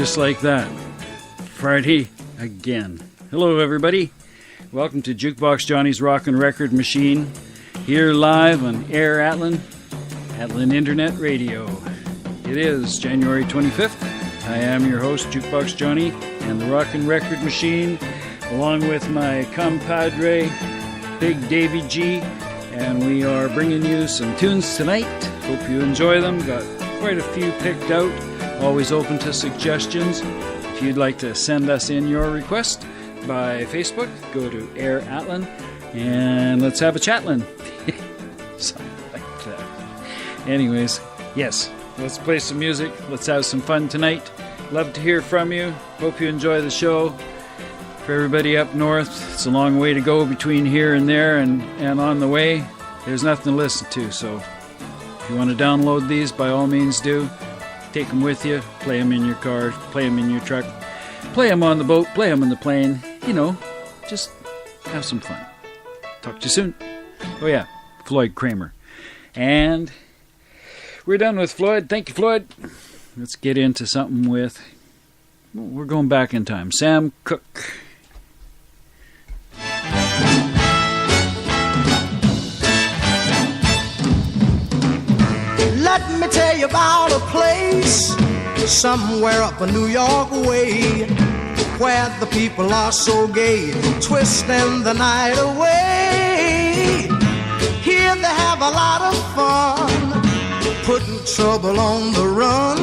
Just like that. Friday again. Hello, everybody. Welcome to Juke Box Johnny's Rockin' Record Machine. Here live on Air Atlin Internet Radio. It is January 25th. I am your host, Juke Box Johnny, and the Rockin' Record Machine, along with my compadre, Big Davy G, and we are bringing you some tunes tonight. Hope you enjoy them. Got quite a few picked out. Always open to suggestions. If you'd like to send us in your request by Facebook, go to Air Atlin and let's have a chatlin. Something like that. Anyways, yes, let's play some music. Let's have some fun tonight. Love to hear from you. Hope you enjoy the show. For everybody up north, it's a long way to go between here and there, and on the way, there's nothing to listen to. So if you want to download these, by all means do. Take them with you, play them in your car, play them in your truck, play them on the boat, play them in the plane. You know, just have some fun. Talk to you soon. Oh yeah, Floyd Kramer. And we're done with Floyd. Thank you, Floyd. Let's get into something with, we're going back in time. Sam Cooke. Let me tell you about a place somewhere up a New York way, where the people are so gay, twisting the night away. Here they have a lot of fun, putting trouble on the run.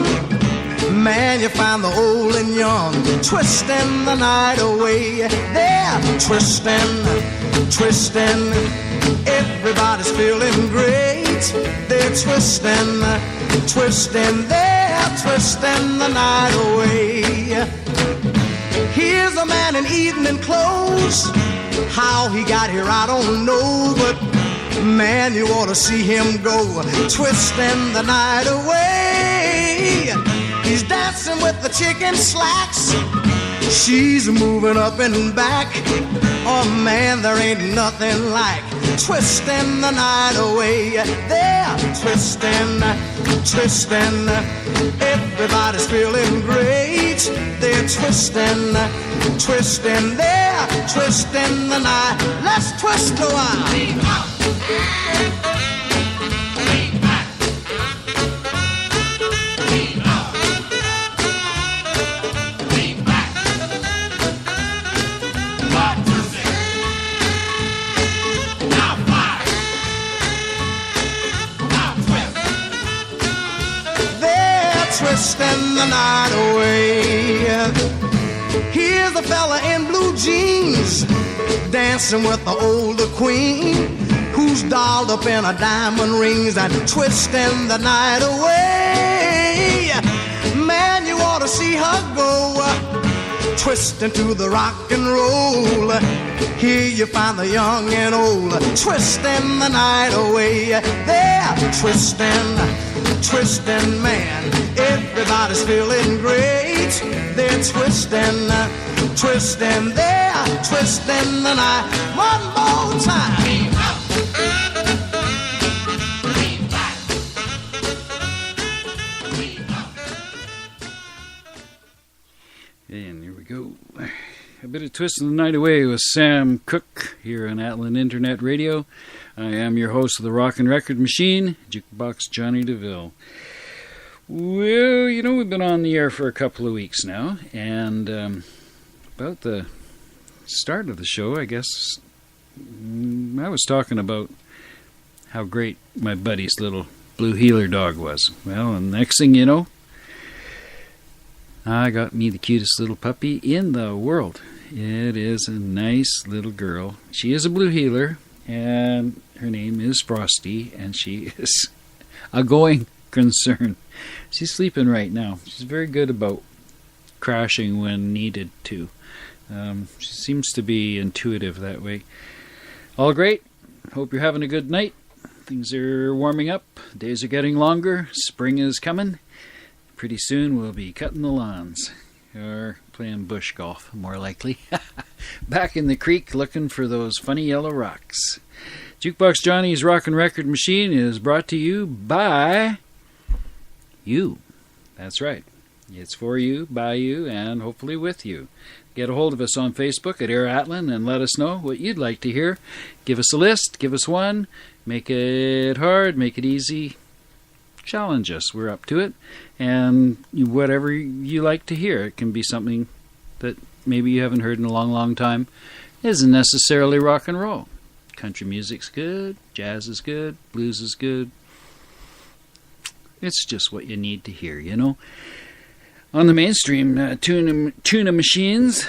Man, you find the old and young, twisting the night away. They're twisting, twisting, everybody's feeling great. They're twisting, twisting, they're twisting the night away. Here's a man in evening clothes. How he got here I don't know, but man, you ought to see him go, twisting the night away. He's dancing with the chick in slacks. She's moving up and back. Oh man, there ain't nothing like twisting the night away. They're twisting, twisting, everybody's feeling great. They're twisting, twisting, they're twisting the night. Let's twist a while. Twisting the night away. Here's a fella in blue jeans, dancing with the older queen, who's dolled up in her diamond rings and twisting the night away. Man, you ought to see her go, twisting to the rock and roll. Here you find the young and old, twisting the night away. They're twisting, twisting, man, everybody's feeling great. They're twisting, twisting, they're twisting the night. One more time. And here we go. A bit of Twisting the Night Away with Sam Cooke here on Atlin Internet Radio. I am your host of the Rockin' Record Machine, Juke Box Johnny DeVille. Well, you know, we've been on the air for a couple of weeks now, and about the start of the show, I guess, I was talking about how great my buddy's little blue heeler dog was. Well, and the next thing you know, I got me the cutest little puppy in the world. It is a nice little girl. She is a blue heeler, and her name is Frosty, and she is a going concern. She's sleeping right now. She's very good about crashing when needed to. She seems to be intuitive that way. All great. Hope you're having a good night. Things are warming up. Days are getting longer. Spring is coming. Pretty soon we'll be cutting the lawns. Or playing bush golf, more likely. Back in the creek looking for those funny yellow rocks. Jukebox Johnny's Rockin' Record Machine is brought to you by you. That's right. It's for you, by you, and hopefully with you. Get a hold of us on Facebook at Air Atlin and let us know what you'd like to hear. Give us a list, give us one, make it hard, make it easy. Challenge us, we're up to it. And whatever you like to hear, it can be something that maybe you haven't heard in a long, long time. It isn't necessarily rock and roll. Country music's good, jazz is good, blues is good. It's just what you need to hear, you know. On the mainstream tuna machines,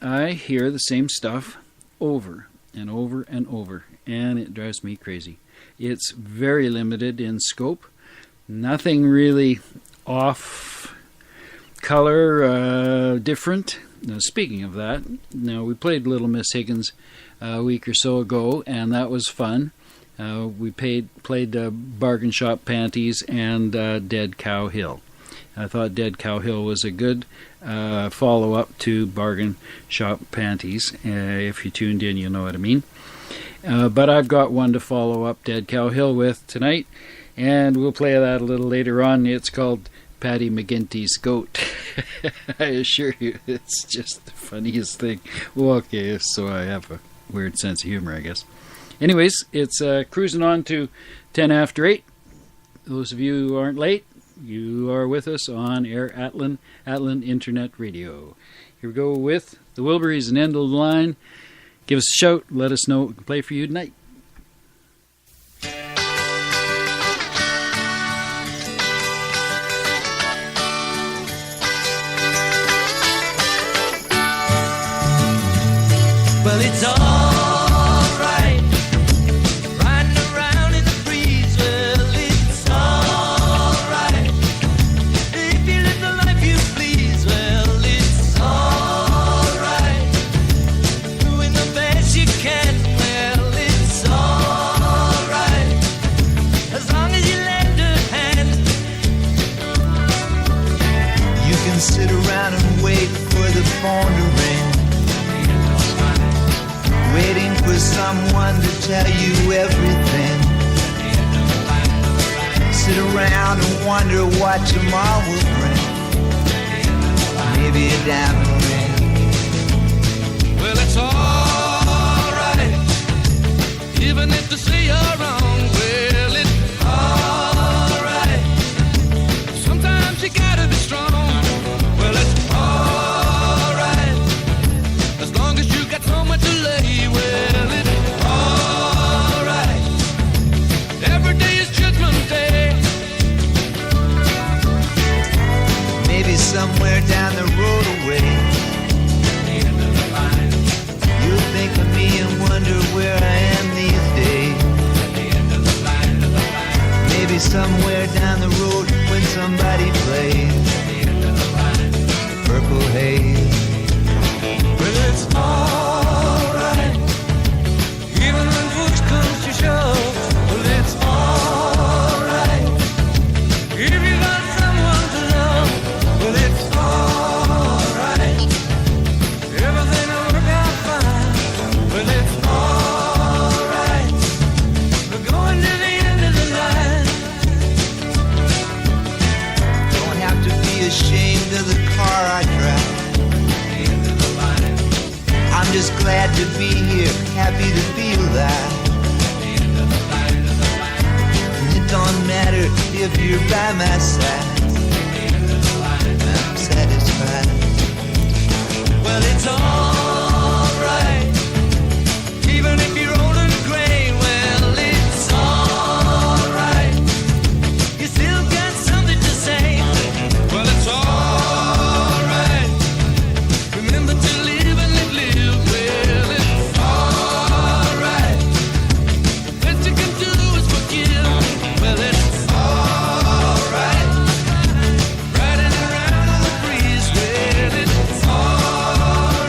I hear the same stuff over and over and over, and it drives me crazy. It's very limited in scope. Nothing really off color, different. Now, speaking of that, now we played Little Miss Higgins a week or so ago, and that was fun. We played Bargain Shop Panties and Dead Cow Hill. I thought Dead Cow Hill was a good follow-up to Bargain Shop Panties. If you tuned in, you know what I mean. But I've got one to follow up Dead Cow Hill with tonight, and we'll play that a little later on. It's called Paddy McGinty's Goat. I assure you, it's just the funniest thing. Well, okay, so I have a weird sense of humor, I guess. Anyways, it's cruising on to 10 after 8. Those of you who aren't late, you are with us on Air Atlin Internet Radio. Here we go with the Wilburys and End of the Line. Give us a shout. Let us know what we can play for you tonight. Well, it's all right, riding around in the breeze. Well, it's all right, if you live the life you please. Well, it's all right, doing the best you can. Well, it's all right, as long as you lend a hand. You can sit around and wait for the phone to ring, waiting for someone to tell you everything. Sit around and wonder what tomorrow will bring. Maybe a diamond ring. Well, it's all right, even if they say you're wrong. Well, it's all right, sometimes you gotta be strong. Well, it's all right, as long as you got so much to lay. Well, it's all right, every day is Judgment Day. Maybe somewhere down the road away, you'll think of me and wonder where I am these days. Maybe somewhere down the road when somebody plays Purple Haze. Well, it's all right, even when push comes to shove. Well, it's all right, if you got someone to love. Well, it's all right, everything will work out fine. Well, it's all right, we're going to the end of the line. Don't have to be ashamed of the car I drive. I'm just glad to be here, happy to feel that. And it don't matter if you're by my side, I'm satisfied. Well, it's all right, even if you're old and gray. Well, it's all right, you still got something to say. Well, it's all right, remember to live and live. Well, it's all right, the best you can do is forgive. Well, it's all right, riding around on the breeze. Well, it's all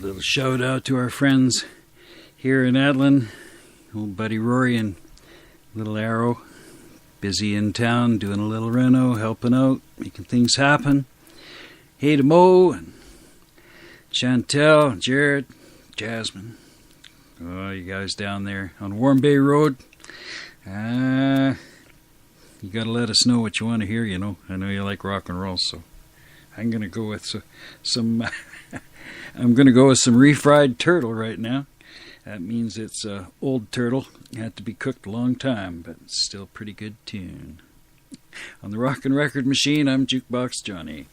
Little shout out to our friends here in Adlin. Old buddy Rory and Little Arrow. Busy in town, doing a little reno, helping out, making things happen. Hey to Mo and Chantel, Jared, Jasmine. Oh, you guys down there on Warm Bay Road. You gotta let us know what you want to hear, you know. I know you like rock and roll, so I'm gonna go with some I'm gonna go with some refried turtle right now. That means it's old turtle. It had to be cooked a long time, but it's still a pretty good tune. On the Rockin' Record Machine, I'm Juke Box Johnny.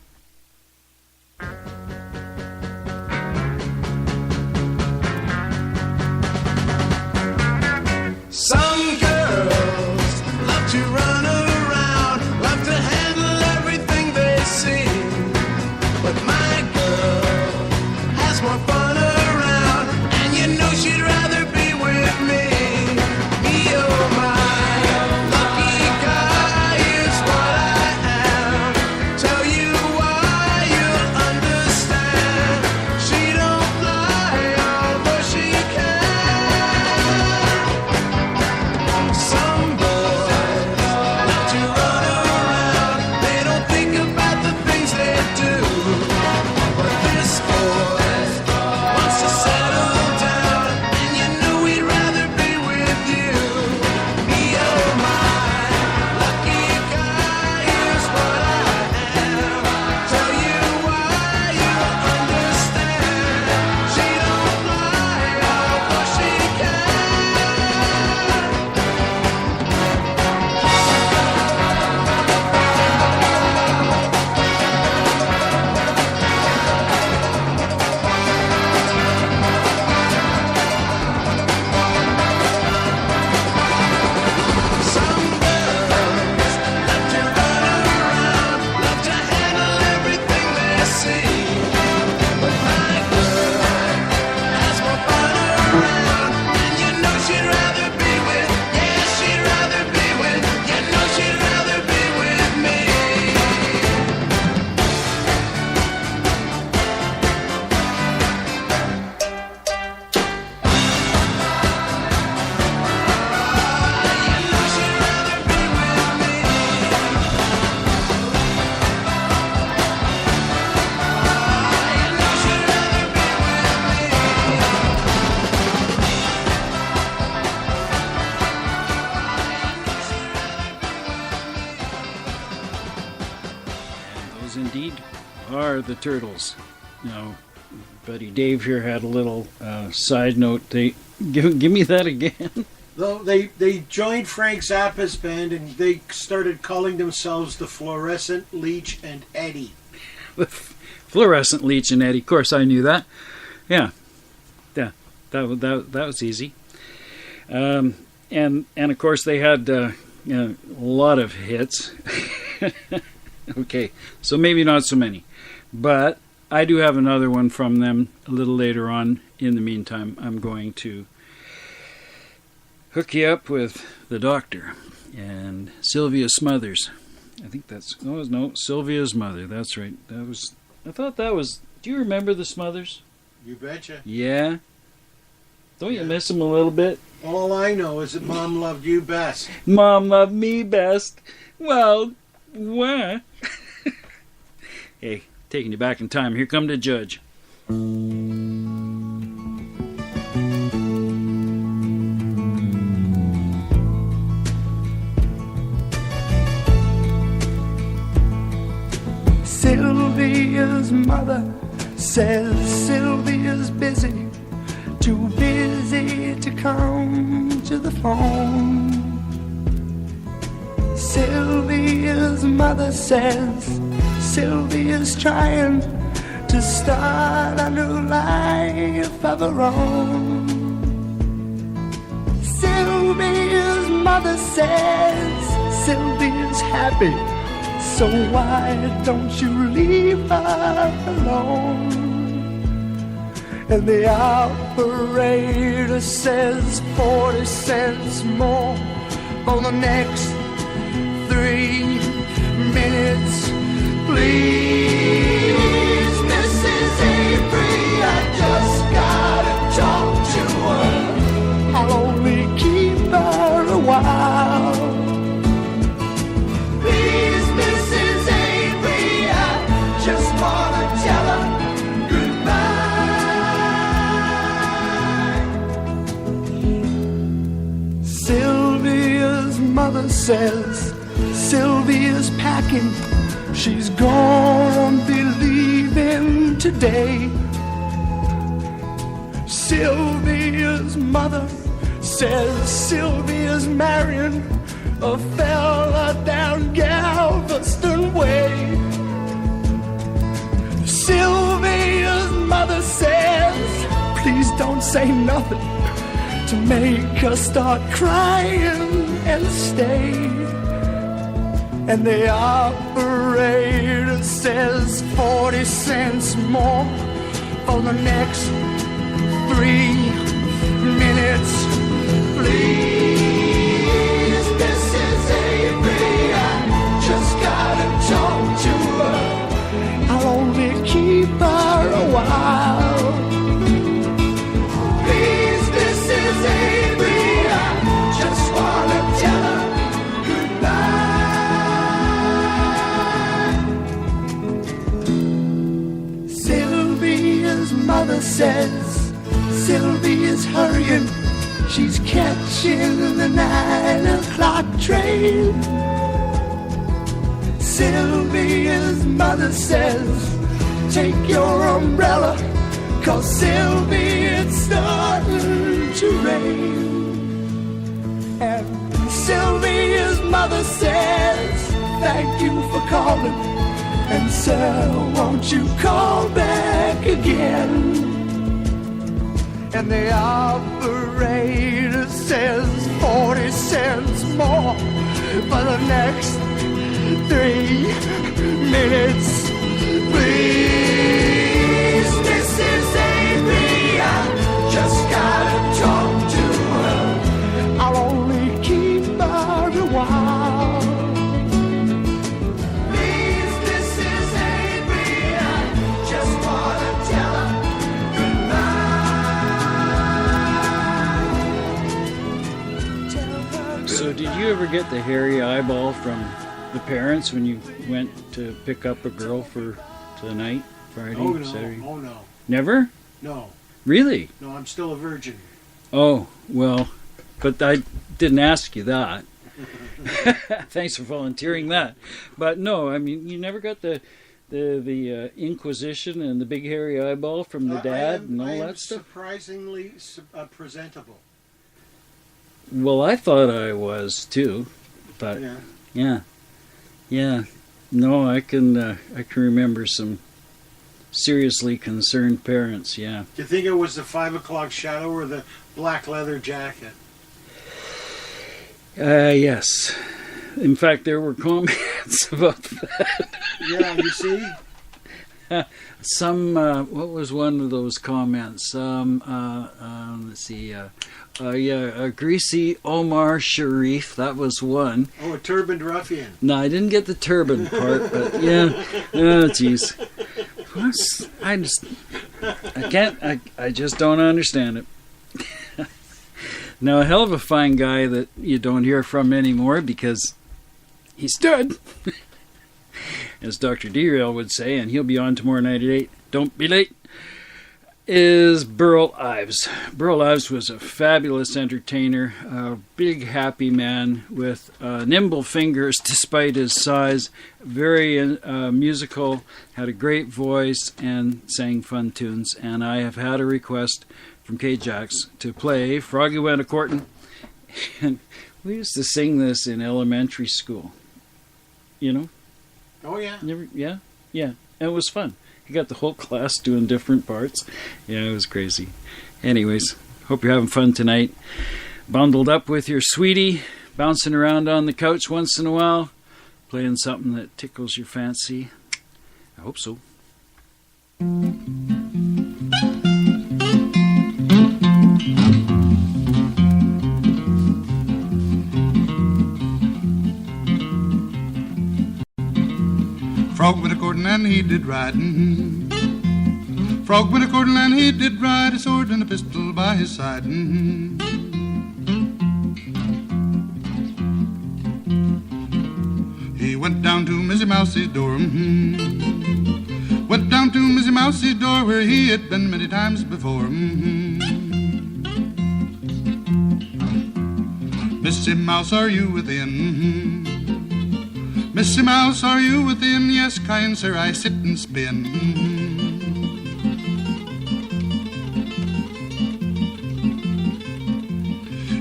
Some girls love to run around, love to handle everything they see. But my girl has more fun around, and you know she'd rather be with me. Me, oh my lucky guy is what I am. Tell you why, you'll understand. She don't fly, although she can. Some boys love to run around. They don't think about the things they do. But this boy wants to settle down, and you know he'd rather be with you. Me, oh my lucky guy is what I am. Tell you why, you'll understand. She don't fly, although she can. Some girls love to run around, love to handle everything they see. But my girl has more fun around, and you know she'd rather be with, yeah, she'd rather be with, you know she'd rather be with me. Those indeed are the Turtles. Now, buddy Dave here had a little side note. Give me that again. Though they joined Frank Zappa's band and they started calling themselves the Fluorescent Leech and Eddie. Fluorescent Leech and Eddie. Of course, I knew that. Yeah. That was easy. And of course they had a lot of hits. Okay, so maybe not so many, but I do have another one from them a little later on. In the meantime, I'm going to hook you up with the Doctor and Sylvias Mother. I think that's Sylvias Mother. That's right. I thought that was. Do you remember the Smothers? You betcha. Yeah. Don't you miss them a little bit? All I know is that Mom loved you best. Mom loved me best. Well, what? Hey, taking you back in time. Here come the judge. Sylvia's mother says Sylvia's busy, too busy to come to the phone. Sylvia's mother says Sylvia's trying to start a new life of her own. Sylvia's mother says Sylvia's happy, so why don't you leave her alone? And the operator says 40 cents more for the next 3 minutes. Please, Mrs. Avery, I just mother says Sylvia's packing. She's gonna be leaving today. Sylvia's mother says Sylvia's marrying a fella down Galveston Way. Sylvia's mother says, please don't say nothing to make her start crying and stay. And the operator says 40 cents more for the next 3 minutes. Please, Mrs. Avery, I just gotta talk to her. I'll only keep her a while. Please, Mrs. Avery, I just wanna tell her goodbye. Sylvia's mother says Sylvia's hurrying. She's catching the 9 o'clock train. Sylvia's mother says, take your umbrella, 'cause Sylvia, it's starting to rain. And Sylvia's mother says, thank you for calling, and sir, won't you call back again? And the operator says 40 cents more for the next 3 minutes. Please, Mrs. Avery, I just gotta talk to her. I'll only keep her a while. Please, Mrs. Avery, I just wanna tell her goodbye. So did you ever get the hairy eyeball from the parents when you went to pick up a girl for tonight, Friday, Oh no, Saturday? oh no, Never? no, Really? no, I'm still a virgin. Oh, well, but I didn't ask you that. Thanks for volunteering that. But no, I mean, you never got the Inquisition and the big hairy eyeball from the dad and all that stuff? Surprisingly presentable. Well, I thought I was too, but Yeah. yeah. No, I can remember some seriously concerned parents. Yeah. Do you think it was the 5 o'clock shadow or the black leather jacket? Yes. In fact, there were comments about that. Yeah, you see? Some, what was one of those comments? Let's see. A greasy Omar Sharif, that was one. Oh, a turbaned ruffian. No, I didn't get the turban part, but yeah. Oh, jeez. I just don't understand it. Now, a hell of a fine guy that you don't hear from anymore because he's dead. As Dr. Derail would say, and he'll be on tomorrow night at 8. Don't be late. Is Burl Ives. Burl Ives was a fabulous entertainer, a big happy man with nimble fingers despite his size, very musical, had a great voice, and sang fun tunes. And I have had a request from K-Jax to play Froggy Went A-Courtin'. And we used to sing this in elementary school. You know? Oh, yeah. Yeah. And it was fun. You got the whole class doing different parts. Yeah, it was crazy. Anyways, hope you're having fun tonight. Bundled up with your sweetie, bouncing around on the couch once in a while, playing something that tickles your fancy. I hope so. Frog went a-courtin' and he did riding. Frog went a-courtin' and he did ride, a sword and a pistol by his side. He went down to Missy Mousie's door. Went down to Missy Mousie's door where he had been many times before. Missy Mouse, are you within? Missy Mouse, are you within? Yes, kind sir, I sit and spin.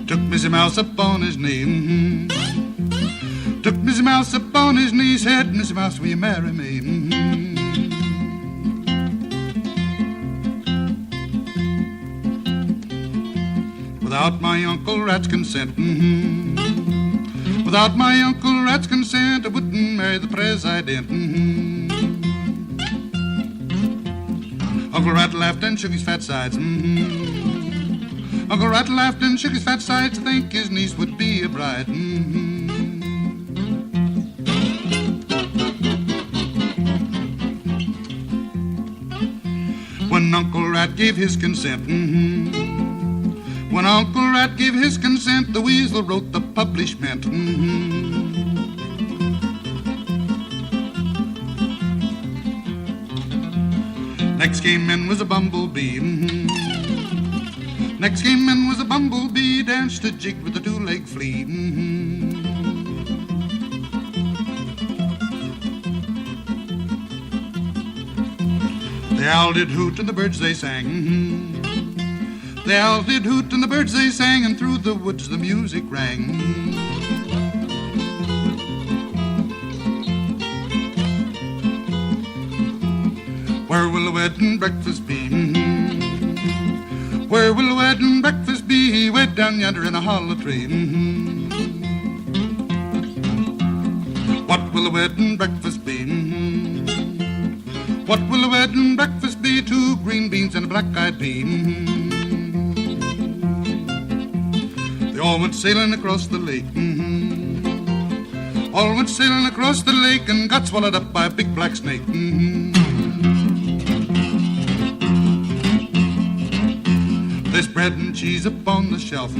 Took Missy Mouse up on his knee. Took Missy Mouse up on his knee, said, Missy Mouse, will you marry me? Without my Uncle Rat's consent, without my Uncle Rat's consent, I wouldn't marry the president. Uncle Rat laughed and shook his fat sides. Uncle Rat laughed and shook his fat sides to think his niece would be a bride. When Uncle Rat gave his consent, when Uncle Rat gave his consent, the weasel wrote the publishment. Next came in was a bumblebee. Next came in was a bumblebee, danced a jig with a two-legged flea. The owl did hoot and the birds they sang. The owl did hoot and the birds they sang, and through the woods the music rang. Where will the wedding breakfast be? Where will the wedding breakfast be? Way down yonder in a hollow tree. What will the wedding breakfast be? What will the wedding breakfast be? 2 green beans and a black-eyed pea. They all went sailing across the lake. All went sailing across the lake and got swallowed up by a big black snake. There's bread and cheese upon the shelf.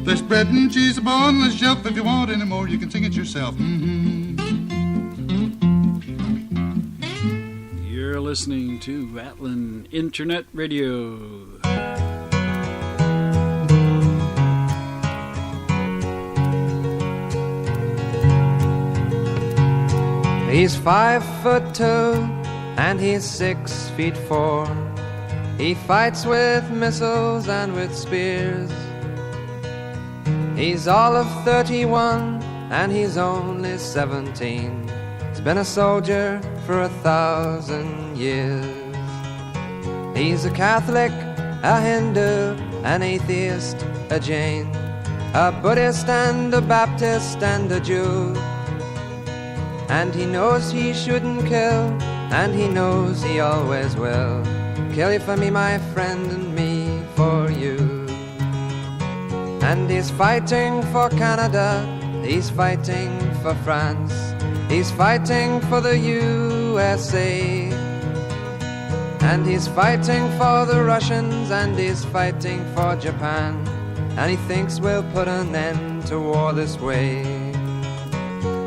There's bread and cheese upon the shelf. If you want any more, you can sing it yourself. You're listening to Atlin Internet Radio. He's 5'2" and he's 6'4". He fights with missiles and with spears. He's all of 31 and he's only 17. He's been a soldier for 1,000 years. He's a Catholic, a Hindu, an atheist, a Jain, a Buddhist and a Baptist and a Jew. And he knows he shouldn't kill, and he knows he always will. Kill you for me, my friend, and me for you. And he's fighting for Canada, he's fighting for France, he's fighting for the USA. And he's fighting for the Russians, and he's fighting for Japan. And he thinks we'll put an end to war this way.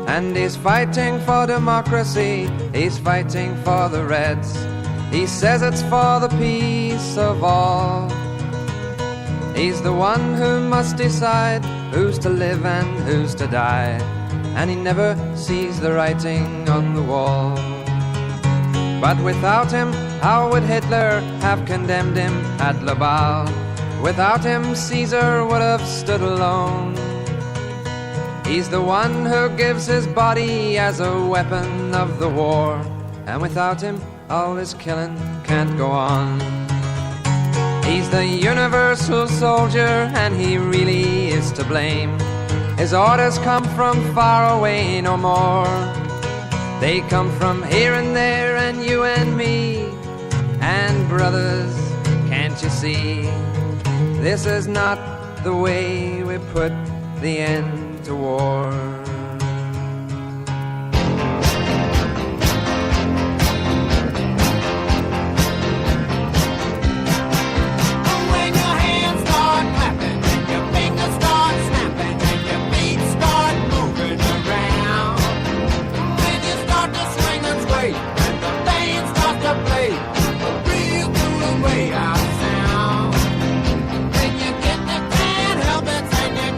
And he's fighting for democracy, he's fighting for the Reds. He says it's for the peace of all. He's the one who must decide who's to live and who's to die. And he never sees the writing on the wall. But without him, how would Hitler have condemned him at Laval? Without him, Caesar would have stood alone. He's the one who gives his body as a weapon of the war. And without him, all this killing can't go on. He's the universal soldier, and he really is to blame. His orders come from far away no more. They come from here and there, and you and me. And brothers, can't you see? This is not the way we put the end to war. Way out of sound. When you get the can't help it, sing it.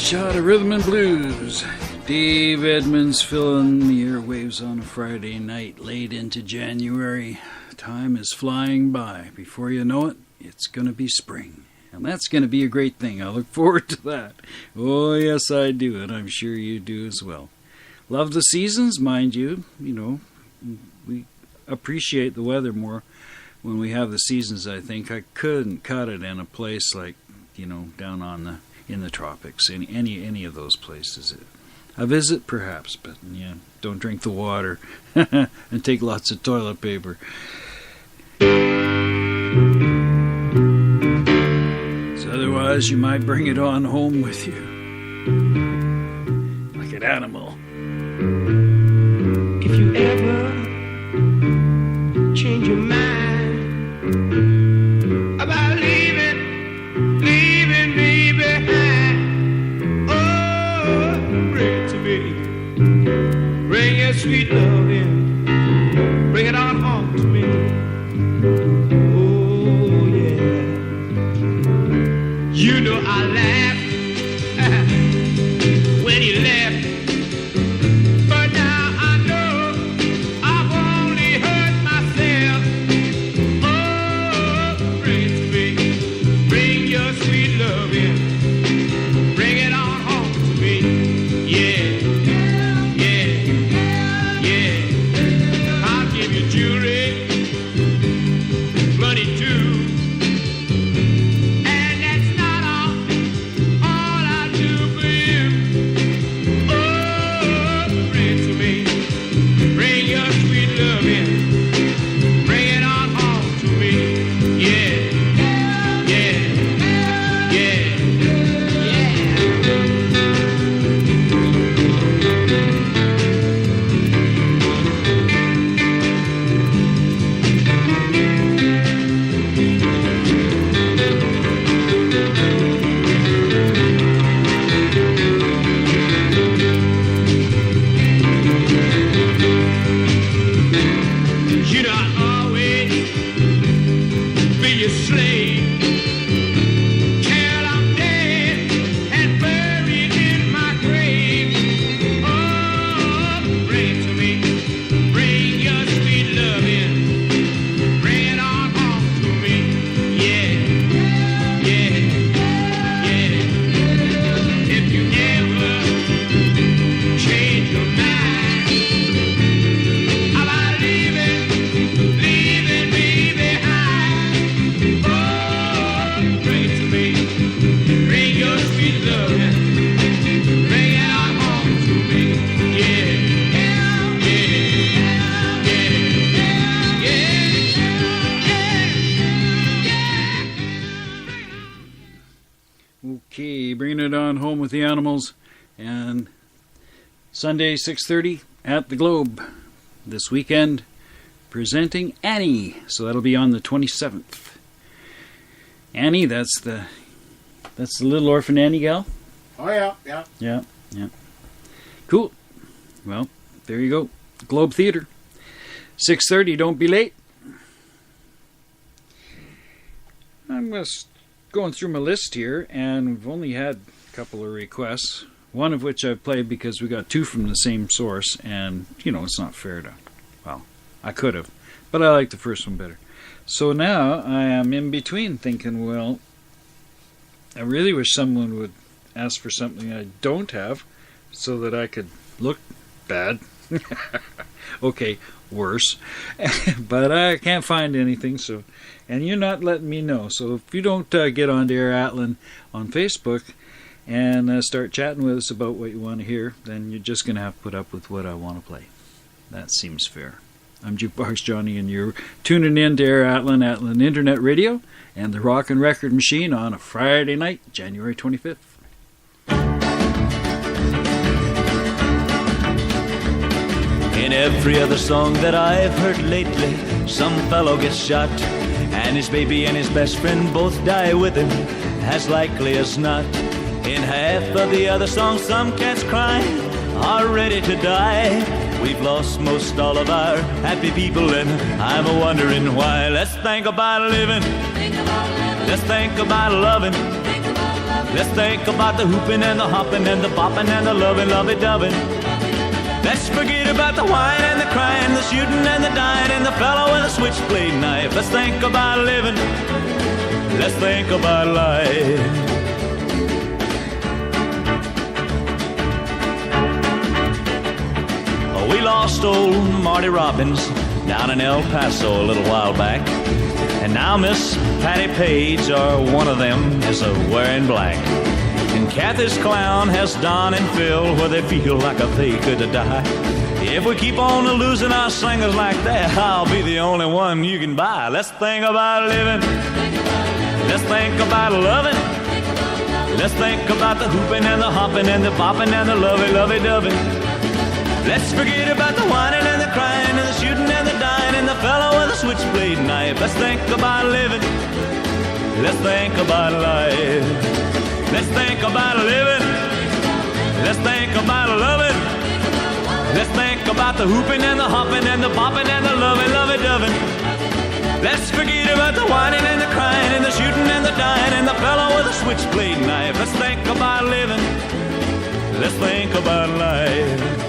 Shot of rhythm and blues. Dave Edmunds filling the airwaves on a Friday night late into January. Time is flying by. Before you know it, it's going to be spring. And that's going to be a great thing. I look forward to that. Oh, yes, I do. And I'm sure you do as well. Love the seasons, mind you. You know, we appreciate the weather more when we have the seasons, I think. I couldn't cut it in a place like, you know, down on in the tropics, any of those places. A visit, perhaps, but yeah, don't drink the water and take lots of toilet paper. So otherwise, you might bring it on home with you, like an animal. If you ever change your mind about leaving me behind, oh, bring it to me. Bring your sweet love in. Bring it on home to me. Oh, yeah. You know I laughed when you left. But now I know I've only hurt myself. Oh, bring it to me. Bring your sweet love in. Bring it on home to me. Yeah, yeah, yeah. I'll give you jewelry, money too. And that's not all I'll do for you. Oh, bring it to me. Bring your sweet love in. Bring it on home to me. Yeah, yeah, yeah, yeah. You know I'll always be your slave till I'm dead and buried in my grave. Oh, bring it to me. Bring your sweet love in. Bring it on home to me. Yeah, yeah, yeah. If you ever change your mind about leaving me behind, oh, bring it to me. Bring your sweet love in. Bring it on home to me. Yeah, yeah, yeah, yeah. Okay, bringing it on home with the animals. And Sunday, 6:30 at the Globe. This weekend, presenting Annie. So that'll be on the 27th. Annie, that's the little orphan Annie gal. Oh, yeah, yeah. Yeah, yeah. Cool. Well, there you go. Globe Theatre. 6:30, don't be late. I'm just going through my list here, and we've only had a couple of requests. One of which I've played because we got two from the same source, and, you know, it's not fair to... Well, I could have, but I like the first one better. So now I am in between thinking, well, I really wish someone would ask for something I don't have so that I could look bad. Okay, worse. But I can't find anything, so... And you're not letting me know. So if you don't get on to Air Atlan on Facebook and start chatting with us about what you want to hear, then you're just going to have to put up with what I want to play. That seems fair. I'm Juke Box Johnny, and you're tuning in to Air Atlan, Atlan Internet Radio, and the Rockin' Record Machine on a Friday night, January 25th. In every other song that I've heard lately, some fellow gets shot, and his baby and his best friend both die with him, as likely as not. In half of the other songs, some cats crying are ready to die. We've lost most all of our happy people, and I'm a-wondering why. Let's think about living. Let's think about loving. Let's think about the hooping and the hopping and the bopping and the loving, lovey-doving. Let's forget about the whine and the crying, the shooting and the dying, and the fellow with a switchblade knife. Let's think about living. Let's think about life. We lost old Marty Robbins down in El Paso a little while back. And now Miss Patty Page, or one of them, is wearing black. And Kathy's clown has Don and Phil where they feel like they could die. If we keep on losing our singers like that, I'll be the only one you can buy. Let's think about living. Let's think about loving. Let's think about the hooping and the hopping and the bopping and the lovey-dovey. Let's forget about the whining and the crying and the shooting and the dying and the fellow with a switchblade knife. Let's think about living. Let's think about life. Let's think about living. Let's think about loving. Let's think about the hooping and the hopping and the bopping and the lovey-dovey. Let's forget about the whining and the crying and the shooting and the dying and the fellow with a switchblade knife. Let's think about living. Let's think about life.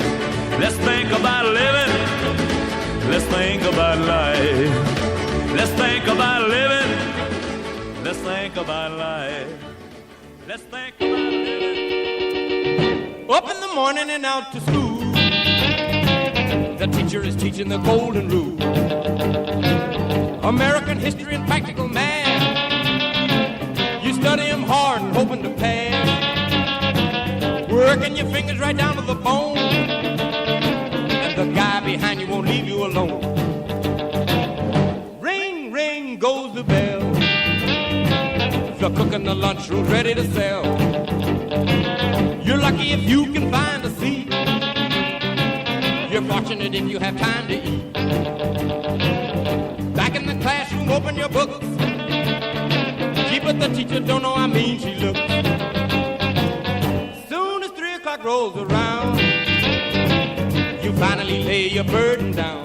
Let's think about living. Let's think about life. Let's think about living. Let's think about life. Let's think about living. Up in the morning and out to school. The teacher is teaching the golden rule. American history and practical math. You study them hard and hoping to pass. Working your fingers right down to the bone. The guy behind you won't leave you alone. Ring, ring goes the bell. The cook in the lunchroom's ready to sell. You're lucky if you can find a seat. You're fortunate if you have time to eat. Back in the classroom, open your books. Gee, but the teacher don't know how mean she looks. Soon as 3 o'clock rolls around, you finally lay your burden down.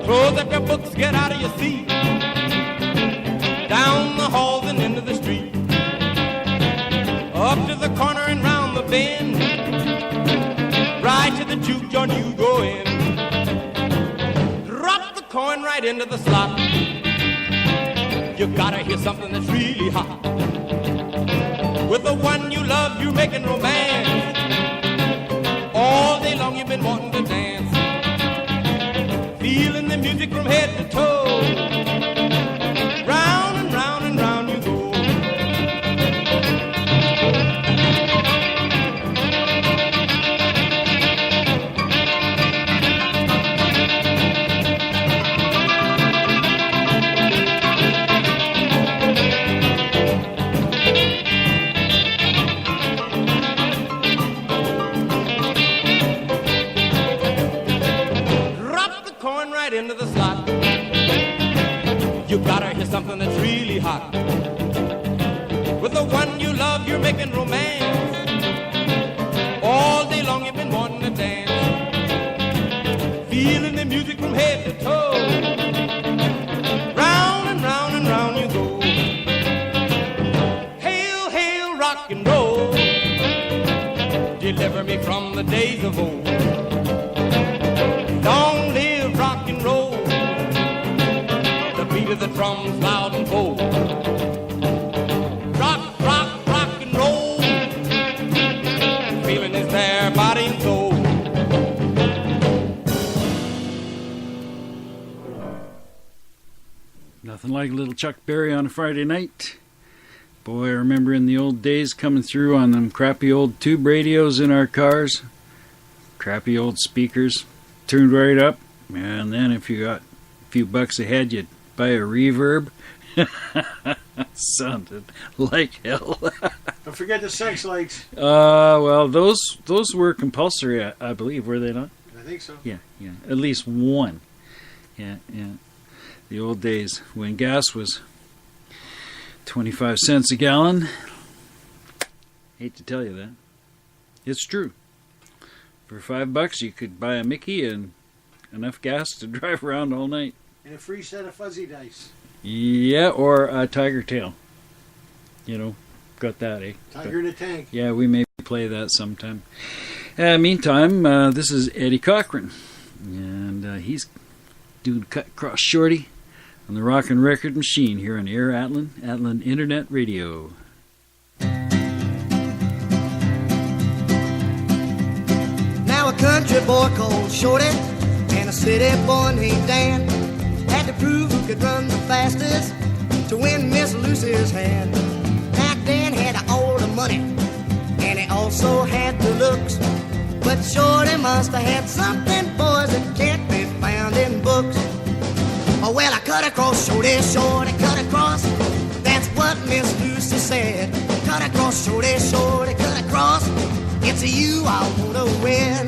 Close up your books, get out of your seat. Down the halls and into the street. Up to the corner and round the bend. Right to the juke joint you go in. Drop the coin right into the slot. You gotta hear something that's really hot. With the one you love, you're making romance. All day long you've been wanting to dance. Feeling the music from head to toe. Round and round and round you go. Into the slot. You gotta hear something that's really hot. With the one you love, you're making romance. All day long you've been wanting to dance. Feeling the music from head to toe. Round and round and round you go. Hail, hail, rock and roll. Deliver me from the days of old. Long live rock and roll. The beat of the drums loud and bold. Rock, rock, rock and roll. Feeling is there, body and soul. Nothing like a little Chuck Berry on a Friday night. Boy, I remember in the old days coming through on them crappy old tube radios in our cars. Crappy old speakers. Turned right up, and then if you got a few bucks ahead, you'd buy a reverb. Sounded like hell. Don't forget the sex lights. Well, those were compulsory, I believe, were they not? I think so. Yeah, at least one. Yeah. The old days when gas was 25 cents a gallon. Hate to tell you that. It's true. For $5 you could buy a Mickey and enough gas to drive around all night. And a free set of fuzzy dice. Yeah, or a tiger tail. You know, got that, eh? Tiger in a Tank. Yeah, we may play that sometime. Meantime, this is Eddie Cochran, and he's doing Cut Cross Shorty on the Rockin' Record Machine here on Air Atlin Internet Radio. Now a country boy called Shorty and a city boy named Dan had to prove who could run the fastest to win Miss Lucy's hand. Now Dan had all the money and he also had the looks, but Shorty must have had something, boys, that can't be found in books. Oh, well, I cut across, Shorty, Shorty, cut across. That's what Miss Lucy said. Cut across, Shorty, Shorty, cut across. It's you I wanna win.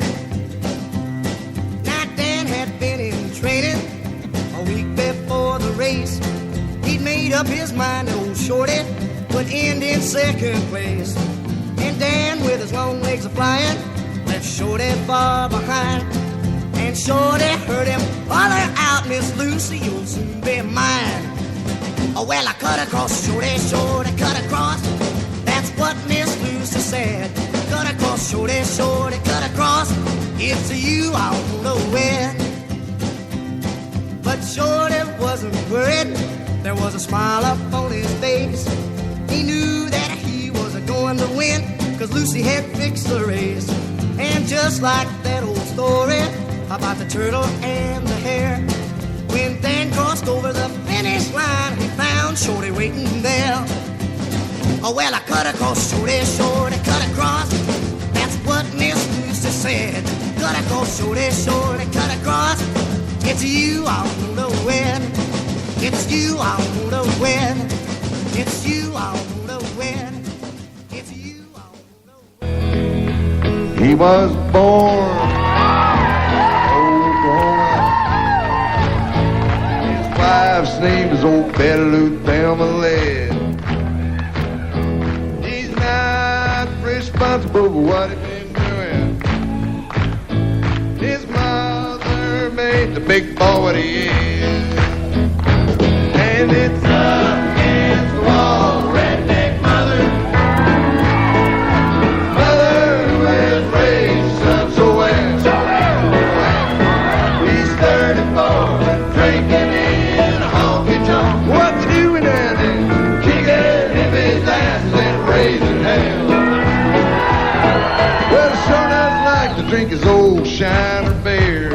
Now Dan had been in training a week before the race. He'd made up his mind that old Shorty would end in second place. And Dan, with his long legs a-flying, left Shorty far behind. And Shorty heard him holler out, Miss Lucy, you'll soon be mine. Oh, well, I cut across, Shorty, Shorty, cut across. That's what Miss Lucy said. Cut across, Shorty, Shorty, cut across. It's you I wanna win. But Shorty wasn't worried. There was a smile up on his face. He knew that he was going to win, 'cause Lucy had fixed the race. And just like that old story about the turtle and the hare, when Dan crossed over the finish line, he found Shorty waiting there. Oh, well, I cut across, Shorty, Shorty, cut across. That's what Miss Lucy said. Cut across, Shorty, Shorty, cut across. It's you I wanna win. It's you I wanna win. It's you I wanna win. It's you I wanna win. He was born Oklahoma. His wife's name is old Betty Lou Thelma Led. He's not responsible for what he's been doing. His mother made the big boy what he is. And it's up against the wall, redneck mother. Mother who has raised son so well. He's 34 and drinking in a honky tonk. What's he doing down there? Kicking him his ass and raising hell. Well, sure doesn't like to drink his old shiner beer.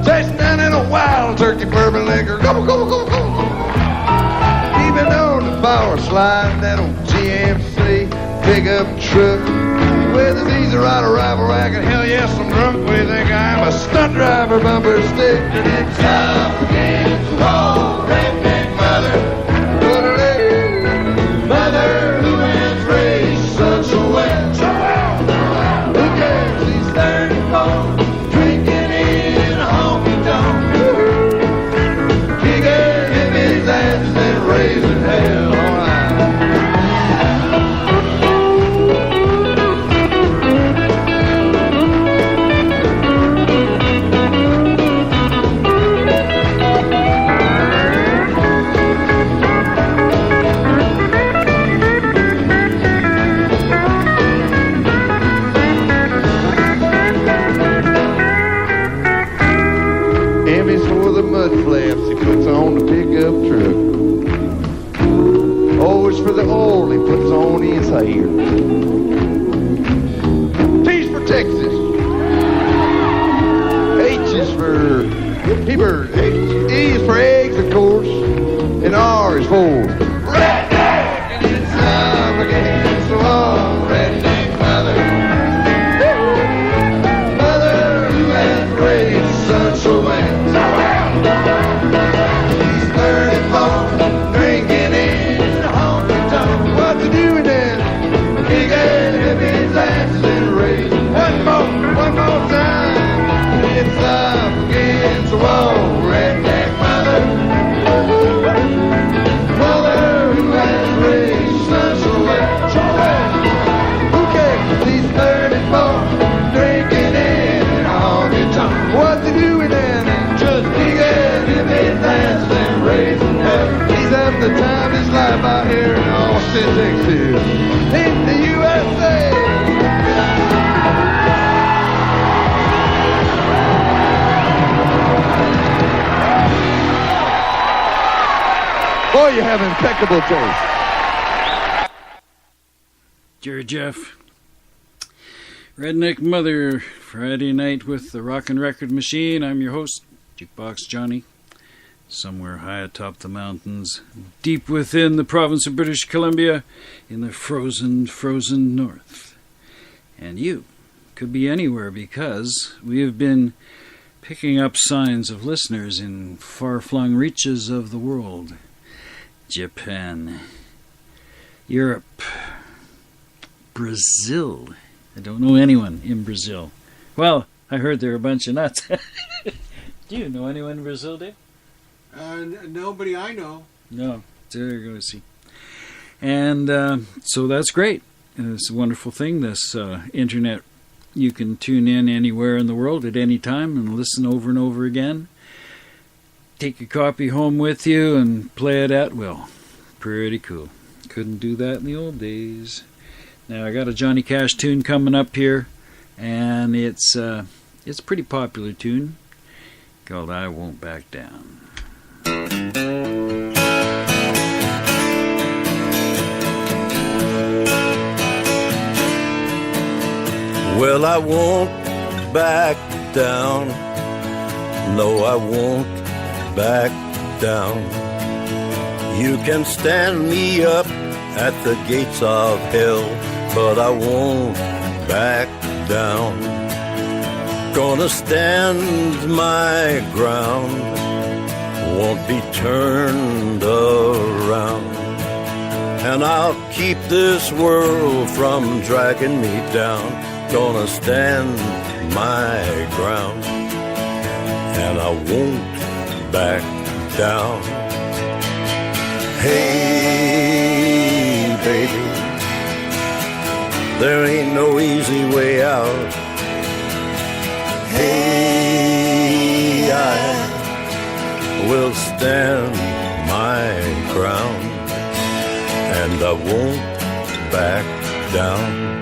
Chasing down in a wild turkey bourbon liquor. Go, go, go, go, go. Even on the power slide, that old GMC pickup truck with his easy rider rifle rack. And hell yes, I'm drunk. What do you think I am? A stunt driver, bumper stick. And it's up against the wall, redneck mother. Mother who has raised son so well. Who cares? He's 34, drinking in a honky tonk. Kicking him his ass and raising hell. All right. Emmy's for the mud flaps he puts on the pickup truck. O is for the oil he puts on his hair. T's for Texas. H is for Hebert. E is for eggs, of course. And R is for redneck. And it's up against the wall, redneck mother. Mother who has raised son so well. He's 34, drinking in a honky tonk. What's he doing then? Kicking 66 in the USA. Boy, you have impeccable taste. Jerry Jeff. Redneck Mother, Friday night with the Rockin' Record Machine. I'm your host, Juke Box Johnny. Somewhere high atop the mountains, deep within the province of British Columbia, in the frozen north. And you could be anywhere, because we have been picking up signs of listeners in far-flung reaches of the world. Japan, Europe, Brazil. I don't know anyone in Brazil. Well, I heard they're a bunch of nuts. Do you know anyone in Brazil, Dave? Nobody I know. No. There you go, see. And so that's great. It's a wonderful thing, this internet. You can tune in anywhere in the world at any time and listen over and over again. Take a copy home with you and play it at will. Pretty cool. Couldn't do that in the old days. Now I got a Johnny Cash tune coming up here, and it's a pretty popular tune called "I Won't Back Down." Well, I won't back down. No, I won't back down. You can stand me up at the gates of hell, but I won't back down. Gonna stand my ground, won't be turned around. And I'll keep this world from dragging me down. Gonna stand my ground, and I won't back down. Hey, baby, there ain't no easy way out. Hey, I will stand my ground, and I won't back down.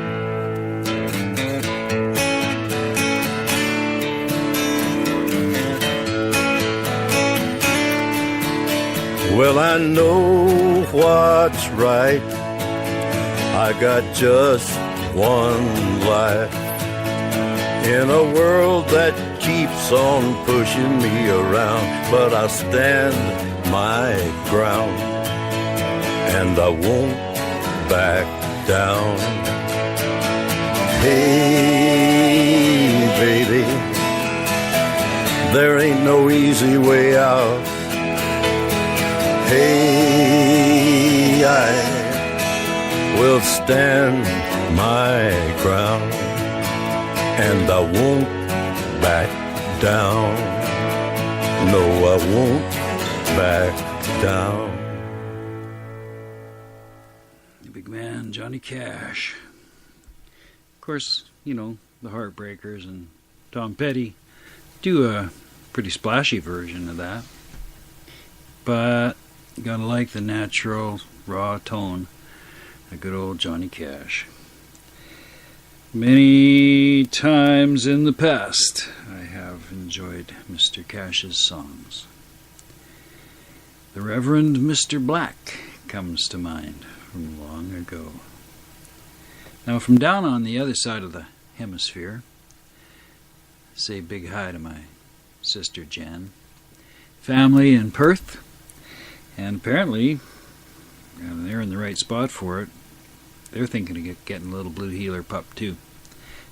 Well, I know what's right. I got just one life in a world that keeps on pushing me around, but I stand my ground, and I won't back down. Hey, baby, there ain't no easy way out. Hey, I will stand my ground, and I won't back down. No, I won't back down. The big man, Johnny Cash. Of course, you know, the Heartbreakers and Tom Petty do a pretty splashy version of that. But you gotta like the natural, raw tone of good old Johnny Cash. Many times in the past, I have enjoyed Mr. Cash's songs. The Reverend Mr. Black comes to mind from long ago. Now, from down on the other side of the hemisphere, say big hi to my sister Jen, family in Perth. And apparently, they're in the right spot for it. They're thinking of getting a little blue heeler pup too,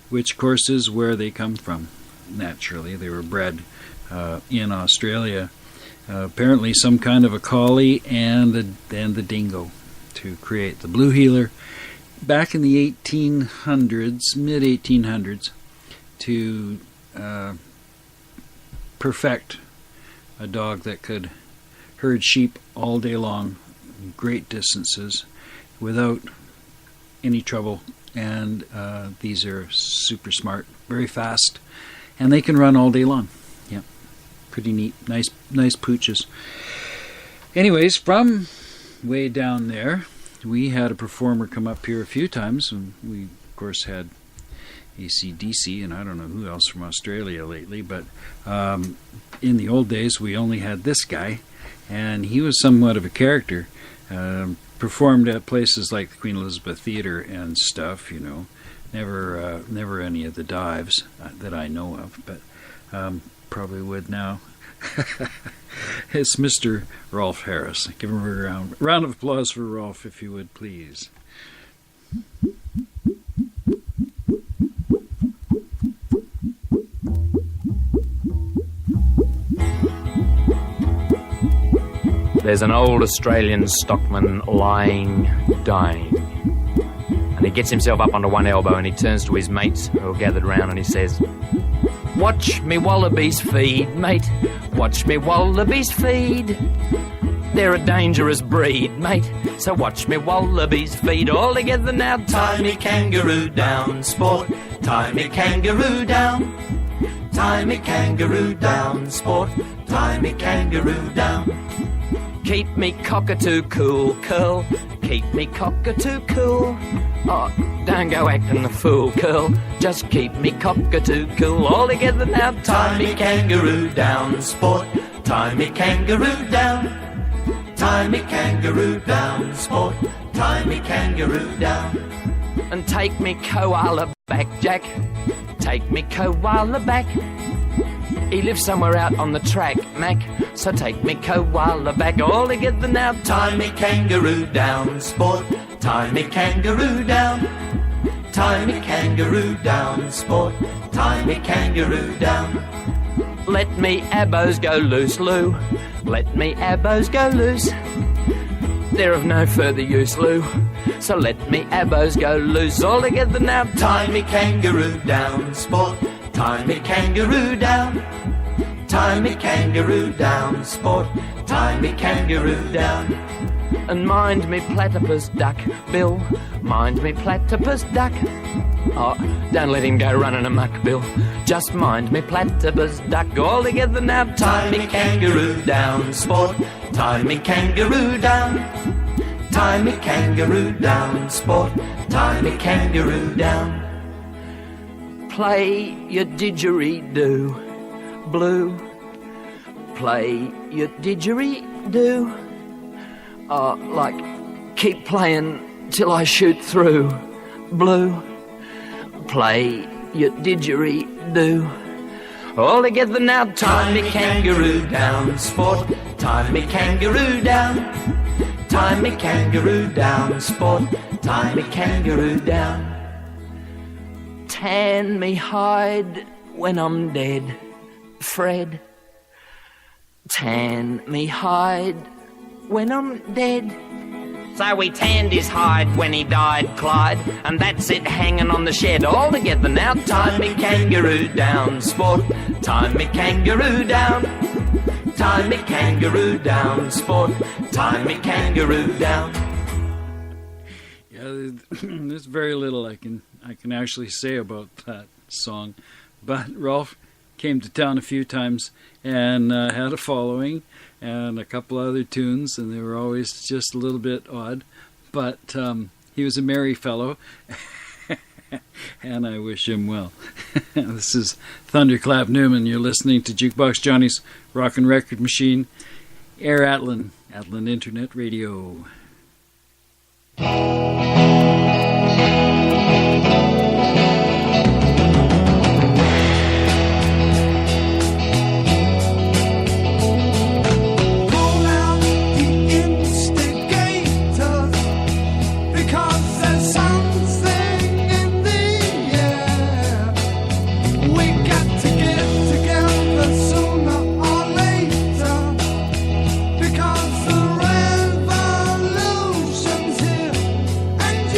which of course is where they come from. Naturally, they were bred in Australia. Apparently, some kind of a collie and the dingo to create the blue heeler back in the 1800s, mid 1800s, to perfect a dog that could herd sheep all day long, great distances, without any trouble. And these are super smart, very fast, and they can run all day long. Yeah, pretty neat, nice pooches. Anyways, from way down there, we had a performer come up here a few times, and we, of course, had AC/DC, and I don't know who else from Australia lately, but in the old days, we only had this guy, and he was somewhat of a character. Performed at places like the Queen Elizabeth Theatre and stuff, you know. Never any of the dives that I know of, but probably would now. It's Mr. Rolf Harris. Give him a round of applause for Rolf, if you would, please. There's an old Australian stockman lying, dying. And he gets himself up onto one elbow and he turns to his mates who are gathered round and he says, "Watch me wallabies feed, mate. Watch me wallabies feed. They're a dangerous breed, mate. So watch me wallabies feed. All together now, tie me kangaroo down, sport. Tie me kangaroo down. Tie me kangaroo down, sport. Tie me kangaroo down. Keep me cockatoo cool, curl. Keep me cockatoo cool. Oh, don't go acting the fool, curl. Just keep me cockatoo cool. All together now, tie me kangaroo down, sport. Tie me kangaroo down. Tie me kangaroo down, sport. Tie me kangaroo down. And take me koala back, Jack. Take me koala back. He lives somewhere out on the track, Mac. So take me koala back. All together now, tie me kangaroo down, sport. Tie me kangaroo down. Tie me kangaroo down, sport. Tie me kangaroo down. Let me abos go loose, Lou. Let me abos go loose. They're of no further use, Lou. So let me abos go loose. All together now, tie me kangaroo down, sport. Tie me kangaroo down. Tie me kangaroo down, sport. Tie me kangaroo down. And mind me platypus duck, Bill. Mind me platypus duck. Oh, don't let him go running amok, Bill. Just mind me platypus duck. All together now, tie me kangaroo down, sport. Tie me kangaroo down. Tie me kangaroo down, sport. Tie me kangaroo down. Play your didgeridoo, blue. Play your didgeridoo. Oh, like, keep playing till I shoot through, blue. Play your didgeridoo. All together now, tie me kangaroo down, sport. Tie me kangaroo down. Tie me kangaroo down, sport. Tie me kangaroo down. Tan me hide when I'm dead, Fred. Tan me hide when I'm dead. So we tanned his hide when he died, Clyde, and that's it hanging on the shed. All together now, tie me kangaroo down, sport. Tie me kangaroo down. Tie me kangaroo down, sport. Tie me kangaroo down. Yeah, there's very little I can actually say about that song, but Rolf came to town a few times and had a following and a couple other tunes, and they were always just a little bit odd, but he was a merry fellow, and I wish him well. This is Thunderclap Newman. You're listening to Jukebox Johnny's Rockin' Record Machine, Air Atlin Internet Radio. Because the revolution's here, and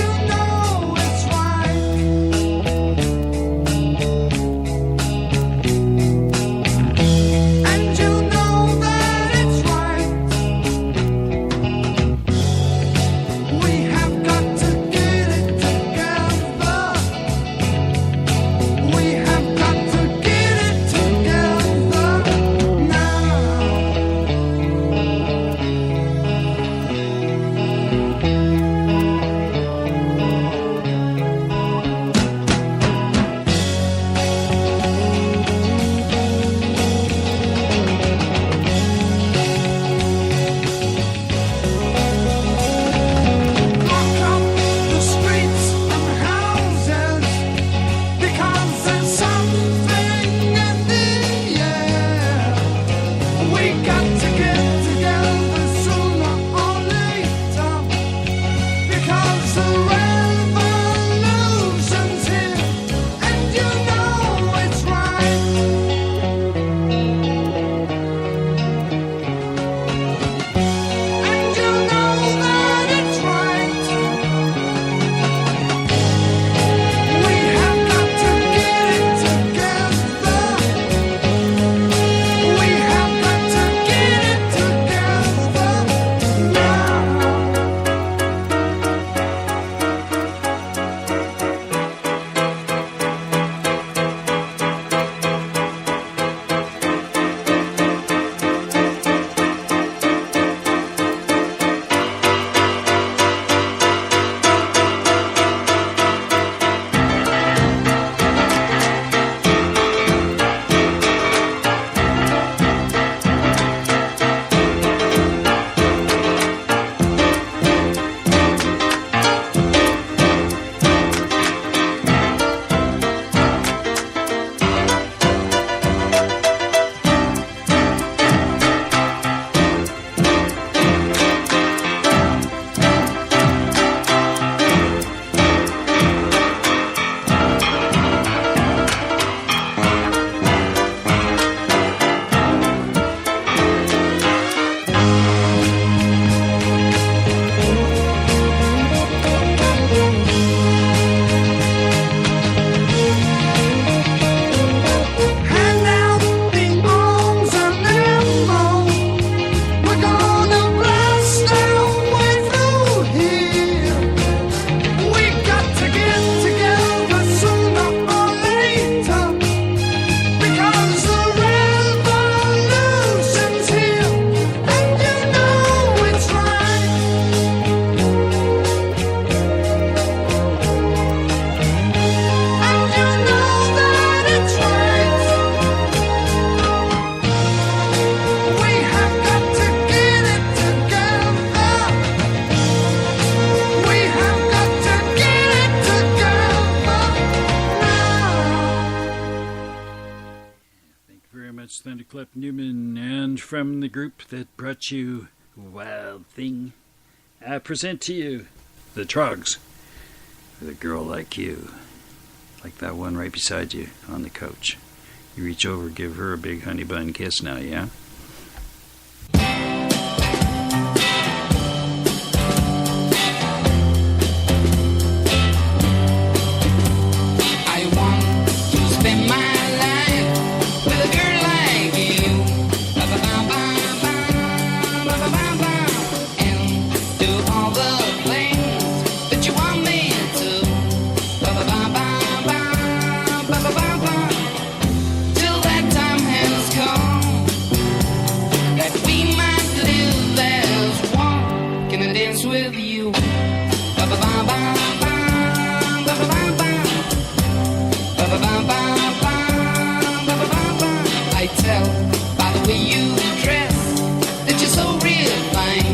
much Thunderclap Newman, and from the group that brought you Wild Thing, I present to you the Trogs with A Girl Like You. Like that one right beside you on the couch. You reach over, give her a big honey bun kiss now, yeah? I tell by the way you dress that you're so real fine.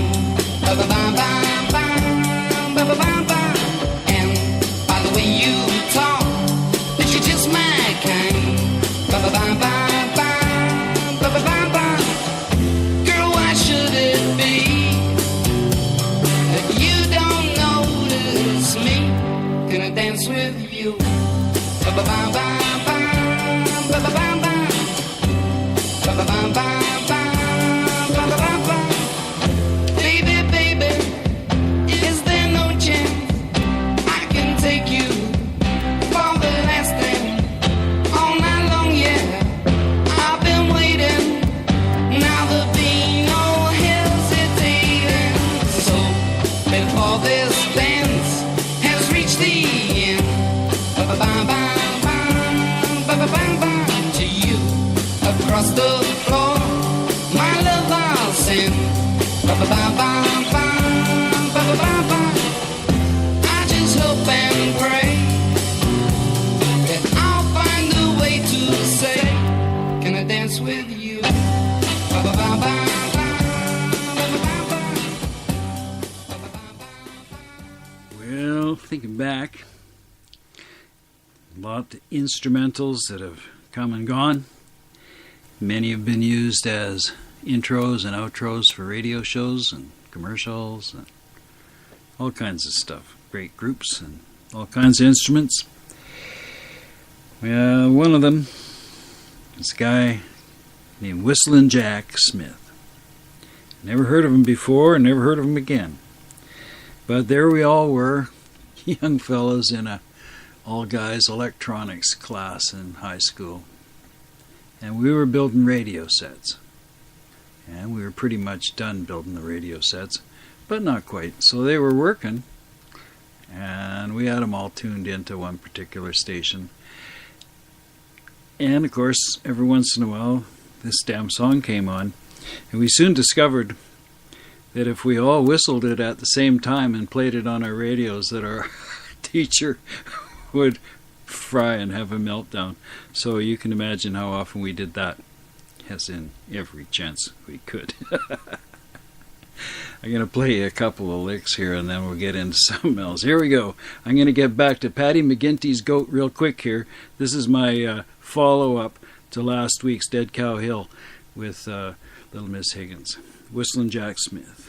And by the way you talk that you're just my kind. Girl, why should it be that you don't notice me? Can I dance with you? Baby, baby, is there no chance I can take you for the last thing all night long? Yeah, I've been waiting. Now there'll be no hesitating. So before this dance has reached the end, to you across the floor, my love I'll send. I just hope and pray that I'll find a way to say, can I dance with you? Well, thinking back, a lot of instrumentals that have come and gone. Many have been used as intros and outros for radio shows and commercials and all kinds of stuff. Great groups and all kinds of instruments. Well, one of them is a guy named Whistlin' Jack Smith. Never heard of him before and never heard of him again. But there we all were, young fellas in a all-guys electronics class in high school. And we were building radio sets. And we were pretty much done building the radio sets, but not quite. So they were working, and we had them all tuned into one particular station. And of course, every once in a while, this damn song came on. And we soon discovered that if we all whistled it at the same time and played it on our radios, that our teacher would fry and have a meltdown. So you can imagine how often we did that. Yes, in every chance we could. I'm going to play a couple of licks here and then we'll get into something else. Here we go. I'm going to get back to Paddy McGinty's Goat real quick here. This is my follow-up to last week's Dead Cow Hill with Little Miss Higgins. Whistlin' Jack Smith.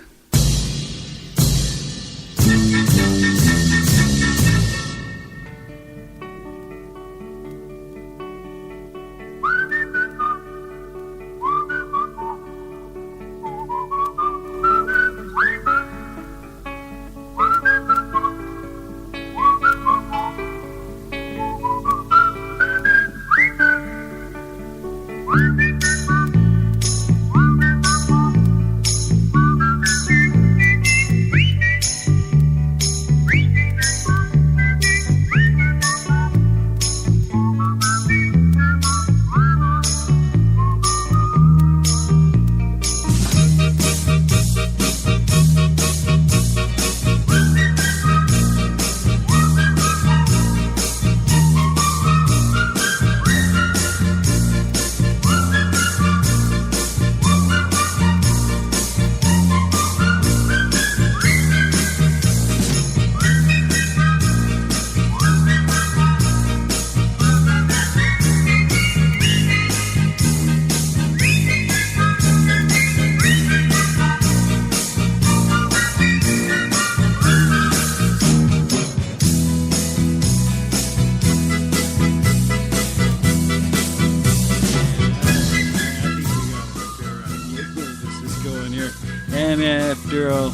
time after all.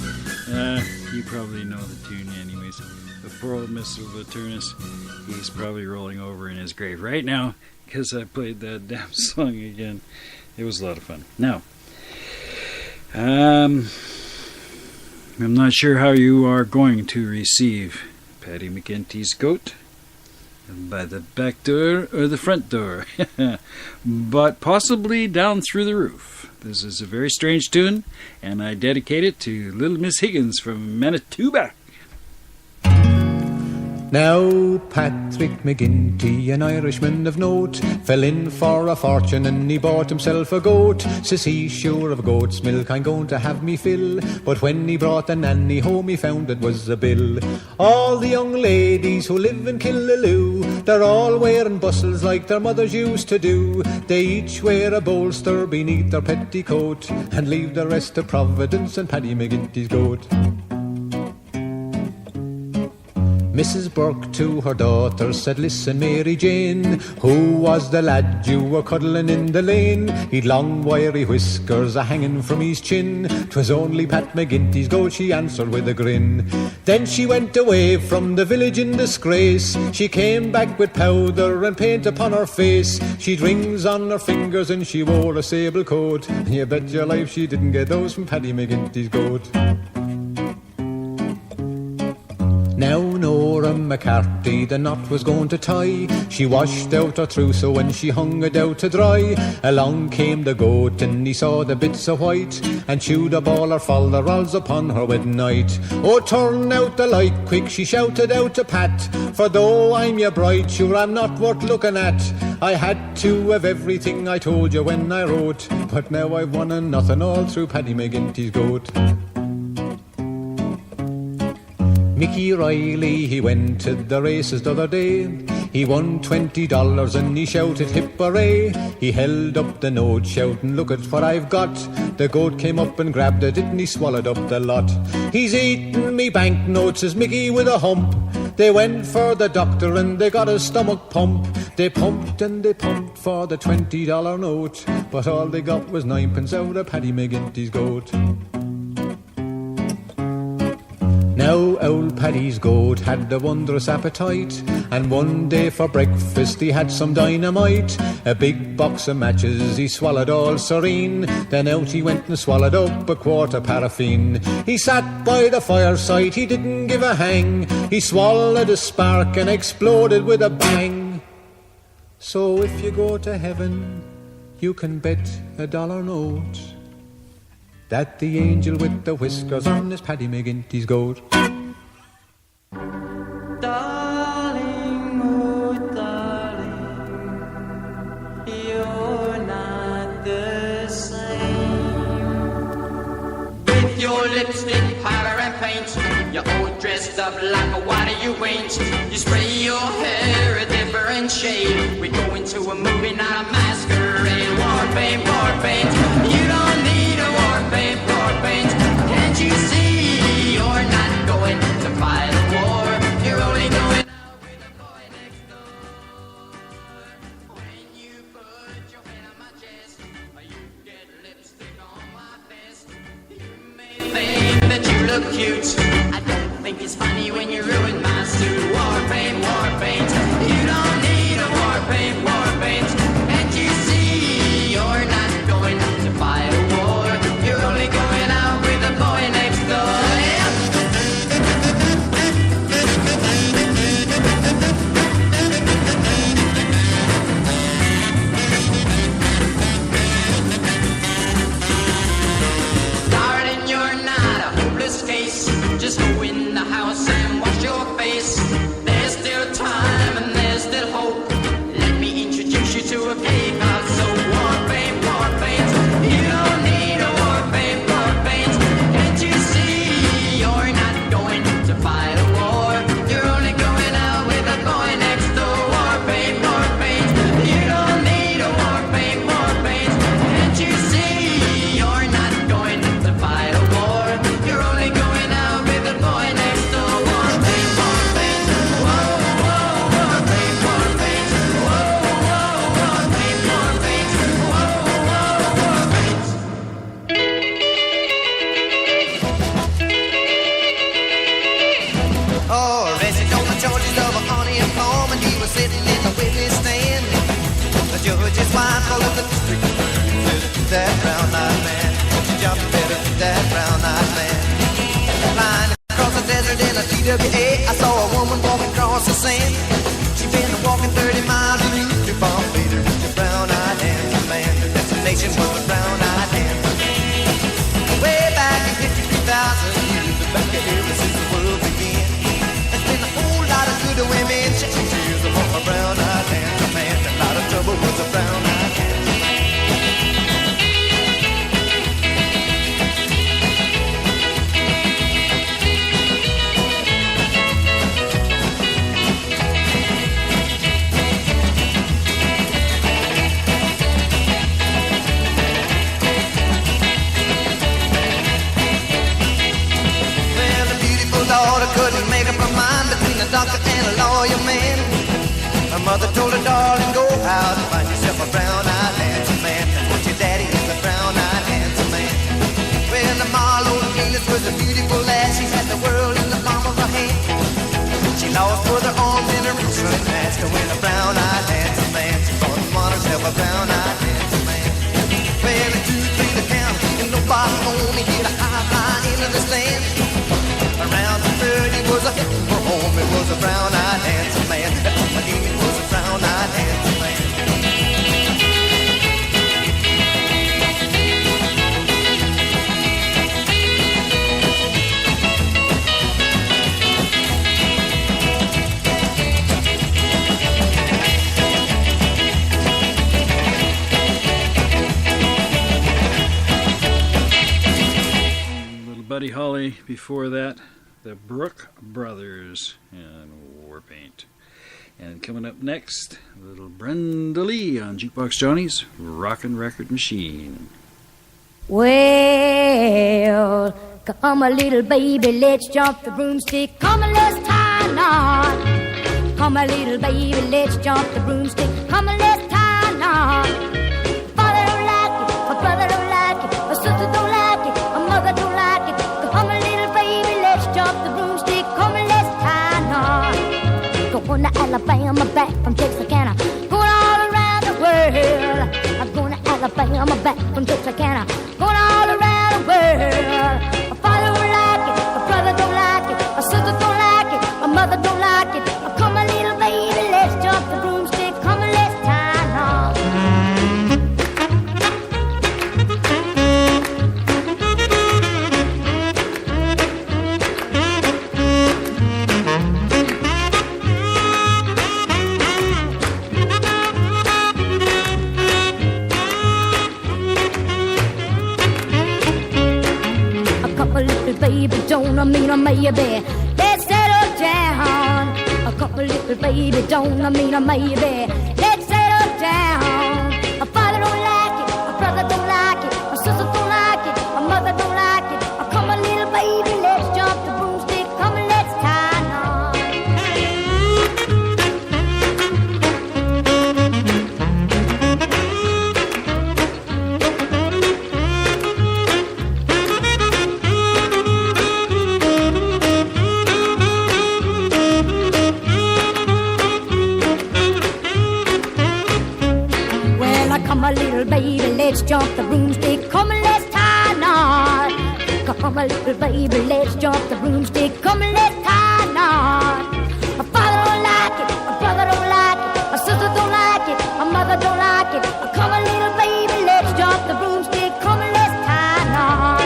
You probably know the tune anyways. But poor old Mr. Laturnus, he's probably rolling over in his grave right now because I played that damn song again. It was a lot of fun. Now, I'm not sure how you are going to receive Paddy McGinty's goat, by the back door or the front door, but possibly down through the roof. This is a very strange tune, and I dedicate it to Little Miss Higgins from Manitoba. Now Patrick McGinty, an Irishman of note, fell in for a fortune and he bought himself a goat. Says he, sure of goat's milk I'm going to have me fill. But when he brought the nanny home he found it was a bill. All the young ladies who live in Killaloe, they're all wearing bustles like their mothers used to do. They each wear a bolster beneath their petticoat and leave the rest to Providence and Paddy McGinty's goat. Mrs. Burke to her daughter said, listen, Mary Jane, who was the lad you were cuddling in the lane? He'd long wiry whiskers a-hanging from his chin. 'Twas only Pat McGinty's goat, she answered with a grin. Then she went away from the village in disgrace. She came back with powder and paint upon her face. She'd rings on her fingers and she wore a sable coat. You bet your life she didn't get those from Paddy McGinty's goat. Now Nora McCarthy the knot was going to tie. She washed out her trousseau when she hung it out to dry. Along came the goat and he saw the bits of white and chewed up all her folderols upon her wedding night. Oh, turn out the light quick, she shouted out to Pat, for though I'm your bride, sure I'm not worth looking at. I had to have everything I told you when I wrote, but now I've won and nothing all through Paddy McGinty's goat. Mickey Riley, he went to the races the other day. He won $20 and he shouted hip hooray. He held up the note shouting, look at what I've got. The goat came up and grabbed it and he swallowed up the lot. He's eaten me banknotes, says Mickey with a hump. They went for the doctor and they got a stomach pump. They pumped and they pumped for the $20 note, but all they got was 9p out of Paddy McGinty's goat. Now old Paddy's goat had a wondrous appetite, and one day for breakfast he had some dynamite. A big box of matches he swallowed all serene, then out he went and swallowed up a quart of paraffin. He sat by the fireside, he didn't give a hang. He swallowed a spark and exploded with a bang. So if you go to heaven, you can bet a $1 note that the angel with the whiskers on is Paddy McGinty's goat. Darling, oh darling, you're not the same. With your lipstick, powder and paint, you're all dressed up like a water you ain't. You spray your hair a different shade. We go into a movie, not a masquerade. War paint, you don't need a war paint. Can't you see you're not going to fight a war? You're only going out with a boy next door. When you put your hand on my chest, you get lipstick on my vest. You may think that you look cute. I don't think it's funny when you ruin my suit. War paint, you don't need a war paint. Can't you see you're not going to fight a war? You're only going out with a boy next door. Darling, you're not a hopeless case. Just go in the house and wash your but just wine full of the district attorney said, that brown-eyed man, John, you better do that brown-eyed man. Flying across the desert in a TWA, I saw a woman walking across the sand. She'd been walking 30 miles and you to bomb later with your brown-eyed handsome man. Her destination was a brown-eyed handsome man. Way back in 53,000 years, back ever since the world began. There's been a whole lot of good women shedding tears upon a brown-eyed handsome man. A lot of trouble with a brown-eyed handsome man. Daughter couldn't make up her mind between a doctor and a lawyer man. Her mother told her, darling, go out and find yourself a brown-eyed handsome man. That's what your daddy is, a brown-eyed handsome man. Well, the Marlowe Venus was a beautiful lass. She had the world in the palm of her hand. She lost both her arms and her wrists and asked to win a brown-eyed handsome man. She thought and won herself a brown-eyed handsome man. Well, in 2, 3 to count, and nobody only hit a high line into this land. Around the 30 was a hit for home. It was a brown-eyed handsome man. Again, it was a brown-eyed handsome man. Little Buddy Holly before that. The Brook Brothers and Warpaint. And coming up next, little Brenda Lee on Jukebox Johnny's Rockin' Record Machine. Well, come a little baby, let's jump the broomstick. Come and let's tie a knot. Come a little baby, let's jump the broomstick. Come and let's tie a knot. Father don't like it, my brother don't like it, my sister don't like it, my mother don't like it. Come a little baby, let's jump the broomstick. Come and let's tie a knot. Going to Alabama, back from Texarkana, going all around the world. I'm going to Alabama, back from Texarkana, going all around the world. My father don't like it, my brother don't like it, my sister don't like it, my mother don't like it. Come a little baby, let's jump the broomstick. Come and let's tie a knot. Baby, don't I mean a maybe. Let's settle down. A couple little baby, don't I mean a maybe. Let's settle down. My father don't like it, my brother don't like it, my sister don't like it, my mother don't like it. Come a little baby, let's jump the broomstick. Come and let's tie a knot. Come a little baby, let's jump the broomstick. Come and let's tie a knot. Come a little baby, let's jump the broomstick. Come and let's tie a knot. My father don't like it, my brother don't like it, my sister don't like it, my mother don't like it. Come a little baby, let's jump the broomstick. Come and let's tie a knot.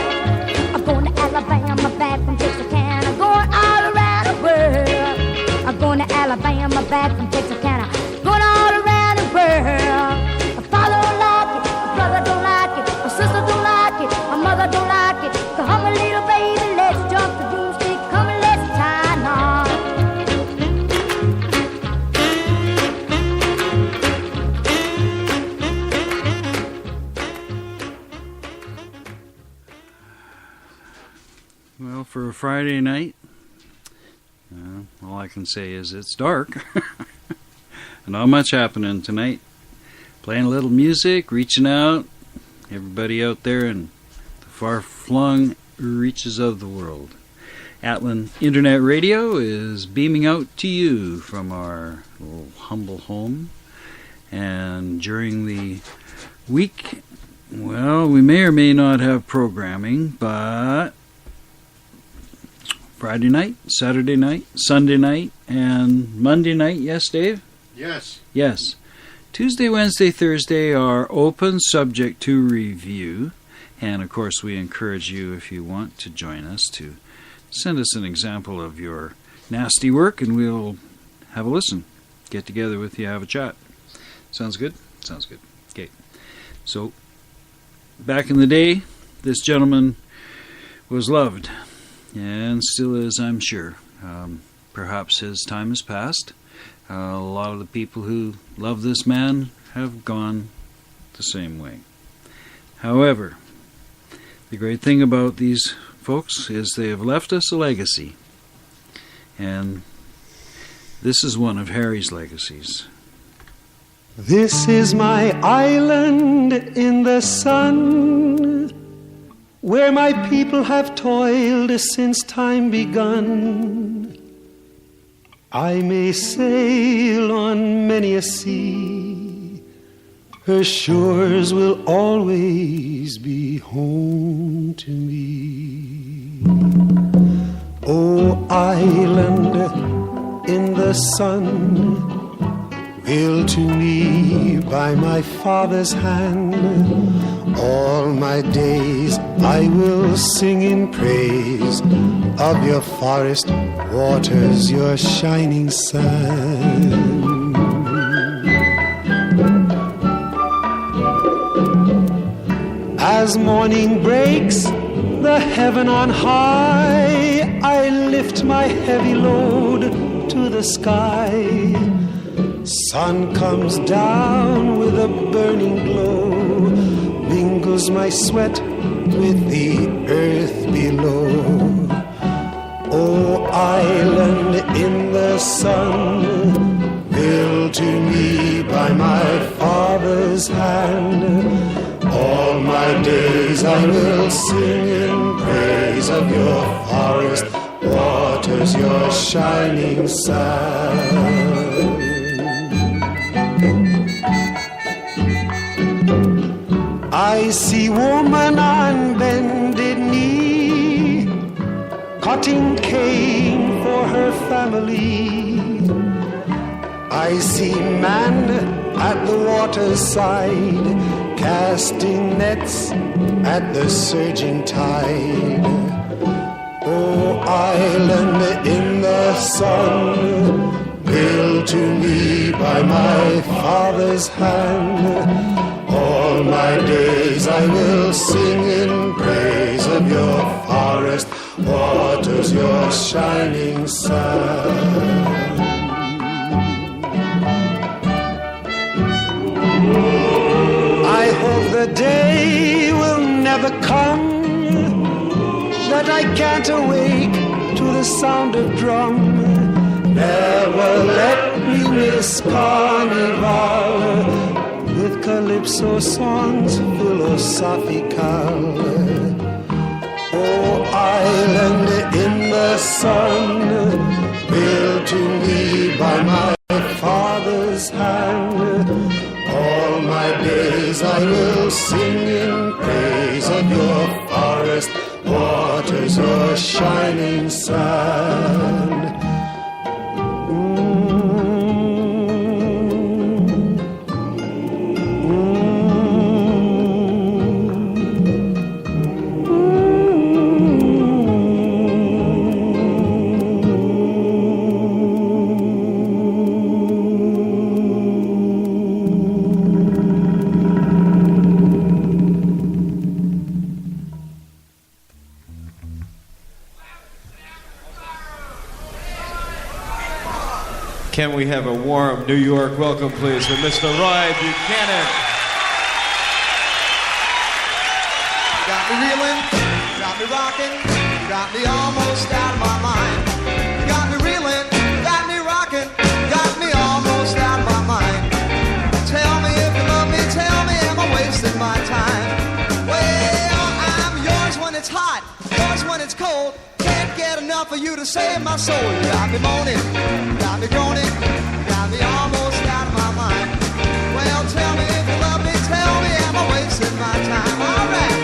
I'm going to Alabama, back from Texarkana, going all around the world. I'm going to Alabama, back from Texarkana, going all around the world. Mother don't like it. Come a little baby, let's jump the broomstick. Come and let's tie a knot. Well, for a Friday night, all I can say is it's dark. Not much happening tonight. Playing a little music, reaching out. Everybody out there in the far-flung reaches of the world. Atlin Internet Radio is beaming out to you from our little humble home. And during the week, well, we may or may not have programming, but Friday night, Saturday night, Sunday night, and Monday night, yes, Dave? Yes. Yes. Tuesday, Wednesday, Thursday are open, subject to review. And, of course, we encourage you, if you want to join us, to send us an example of your nasty work, and we'll have a listen. Get together with you, have a chat. Sounds good? Sounds good. Okay. So, back in the day, this gentleman was loved, and still is, I'm sure. Perhaps his time has passed. A lot of the people who love this man have gone the same way. However, the great thing about these folks is they have left us a legacy. And this is one of Harry's legacies. This is my island in the sun, where my people have toiled since time begun. I may sail on many a sea, her shores will always be home to me. Oh, island in the sun, built to me by my father's hand, all my days I will sing in praise of your forest waters, your shining sun. As morning breaks the heaven on high, I lift my heavy load to the sky. Sun comes down with a burning glow, mingles my sweat with the earth below. Oh, island in the sun, built to me by my father's hand, all my days I will sing in praise of your forest waters, your shining sun. I see woman on bended knee, cutting cane for her family. I see man at the water's side, casting nets at the surging tide. Oh, island in the sun, built to me by my father's hand, all my days I will sing in praise of your forest waters, your shining sun. I hope the day will never come that I can't awake to the sound of drum. Never let me miss carnival with calypso songs philosophical. Oh, island in the sun, built to me by my father's hand, all my days I will sing in praise of your forest waters, your shining sun. Can we have a warm New York welcome, please, for Mr. Roy Buchanan? You got me reeling, you got me rocking, you got me almost out of my mind. You got me reeling, you got me rocking, you got me almost out of my mind. Tell me if you love me, tell me am I wasting my time? Well, I'm yours when it's hot, yours when it's cold. Can't get enough of you to save my soul. You got me moaning, you got me groaning, you got me almost out of my mind. Well, Tell me if you love me, tell me, am I wasting my time? All right.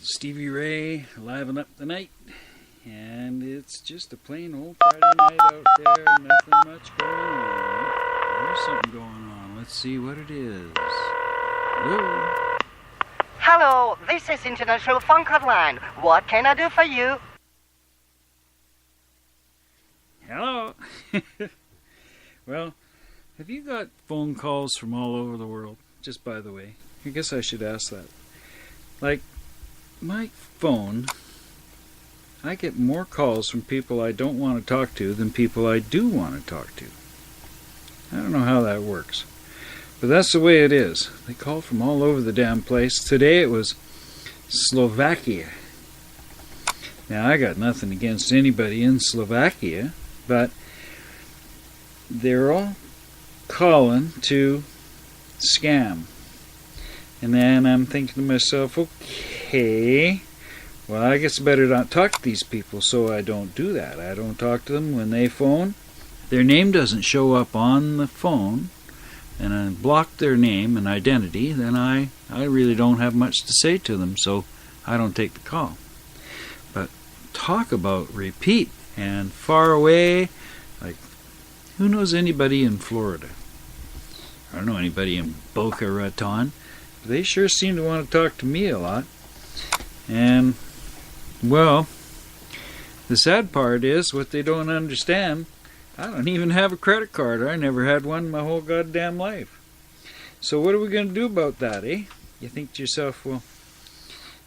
Stevie Ray liven up the night, and it's just a plain old Friday night out there, nothing much going on. There's something going on. Let's see what it is. Hello? Hello, this is International Funk Hotline. What can I do for you? Hello? Well, have you got phone calls from all over the world? Just by the way, I guess I should ask that. Like, my phone, I get more calls from people I don't want to talk to than people I do want to talk to. I don't know how that works, but that's the way it is. They call from all over the damn place. Today it was Slovakia. Now, I got nothing against anybody in Slovakia, but they're all calling to scam. And then I'm thinking to myself, okay, well, I guess I better not talk to these people, so I don't do that. I don't talk to them when they phone. Their name doesn't show up on the phone, and I block their name and identity, then I really don't have much to say to them, so I don't take the call. But talk about repeat and far away, like, who knows anybody in Florida? I don't know anybody in Boca Raton. They sure seem to want to talk to me a lot. And, well, the sad part is, what they don't understand, I don't even have a credit card. I never had one my whole goddamn life. So what are we going to do about that, eh? You think to yourself, well,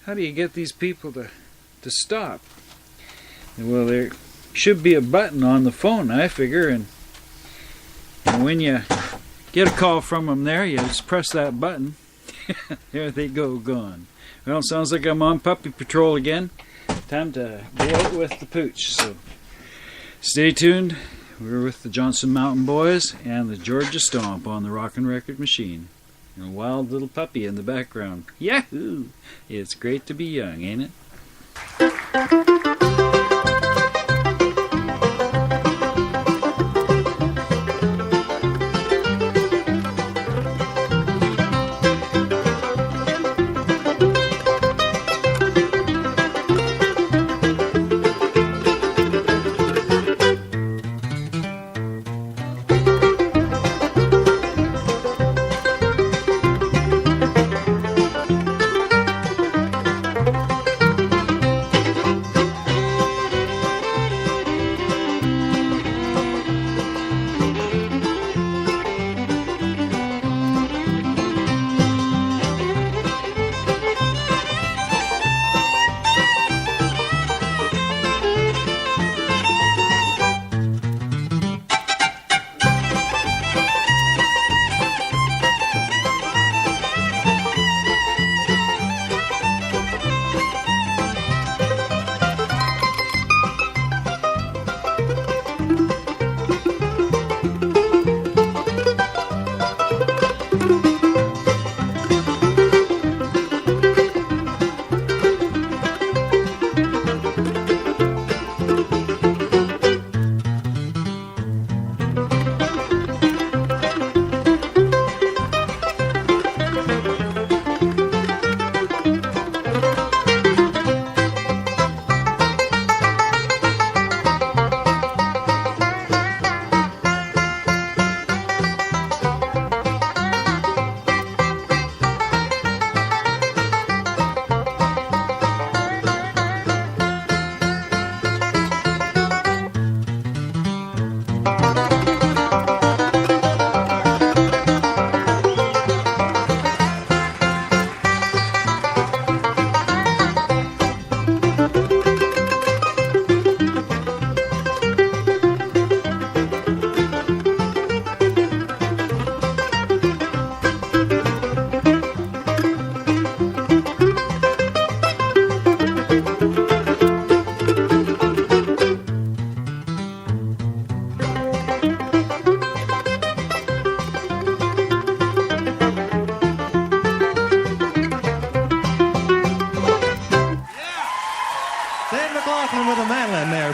how do you get these people to stop? Well, there should be a button on the phone, I figure, and when you get a call from them there, you just press that button. There they go, gone. Well, sounds like I'm on puppy patrol again. Time to go out with the pooch. So stay tuned. We're with the Johnson Mountain Boys and the Georgia Stomp on the Rockin' Record Machine. And a wild little puppy in the background. Yahoo! It's great to be young, ain't it?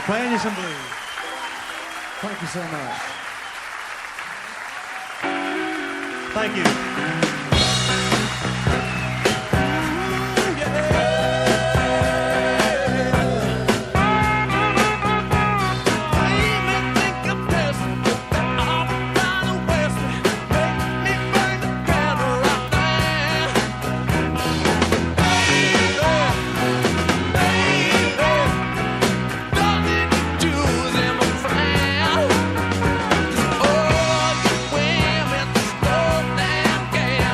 Playing you some blues. Thank you so much. Thank you. Oh, you women, slow down, gal.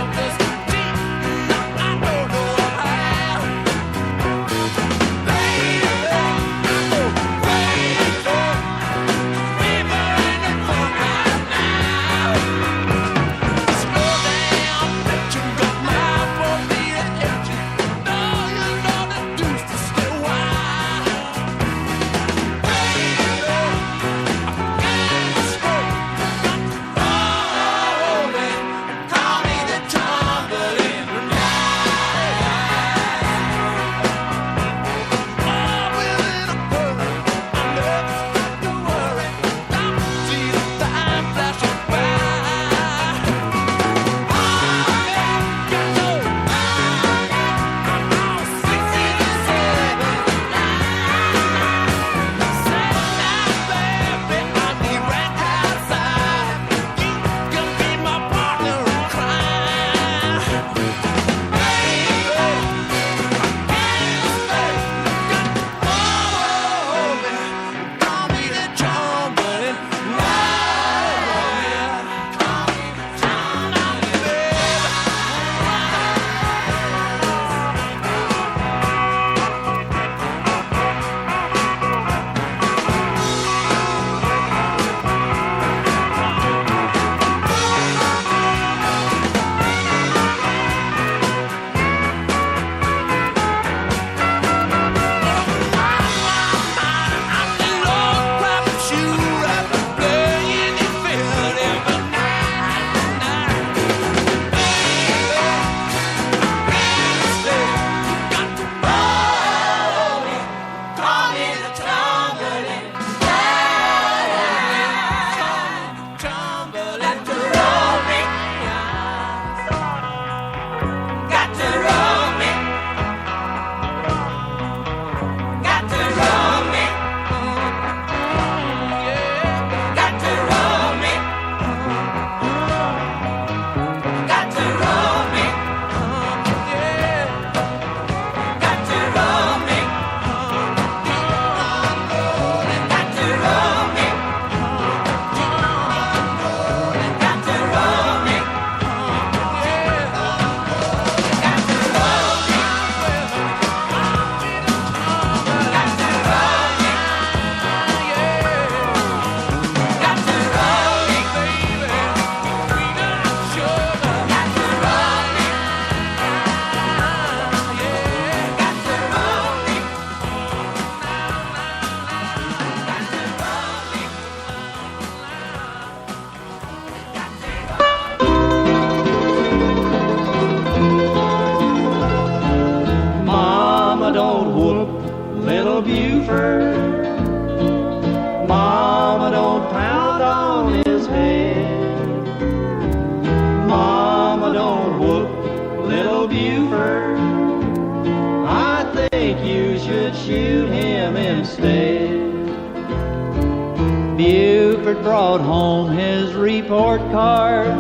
brought home his report card.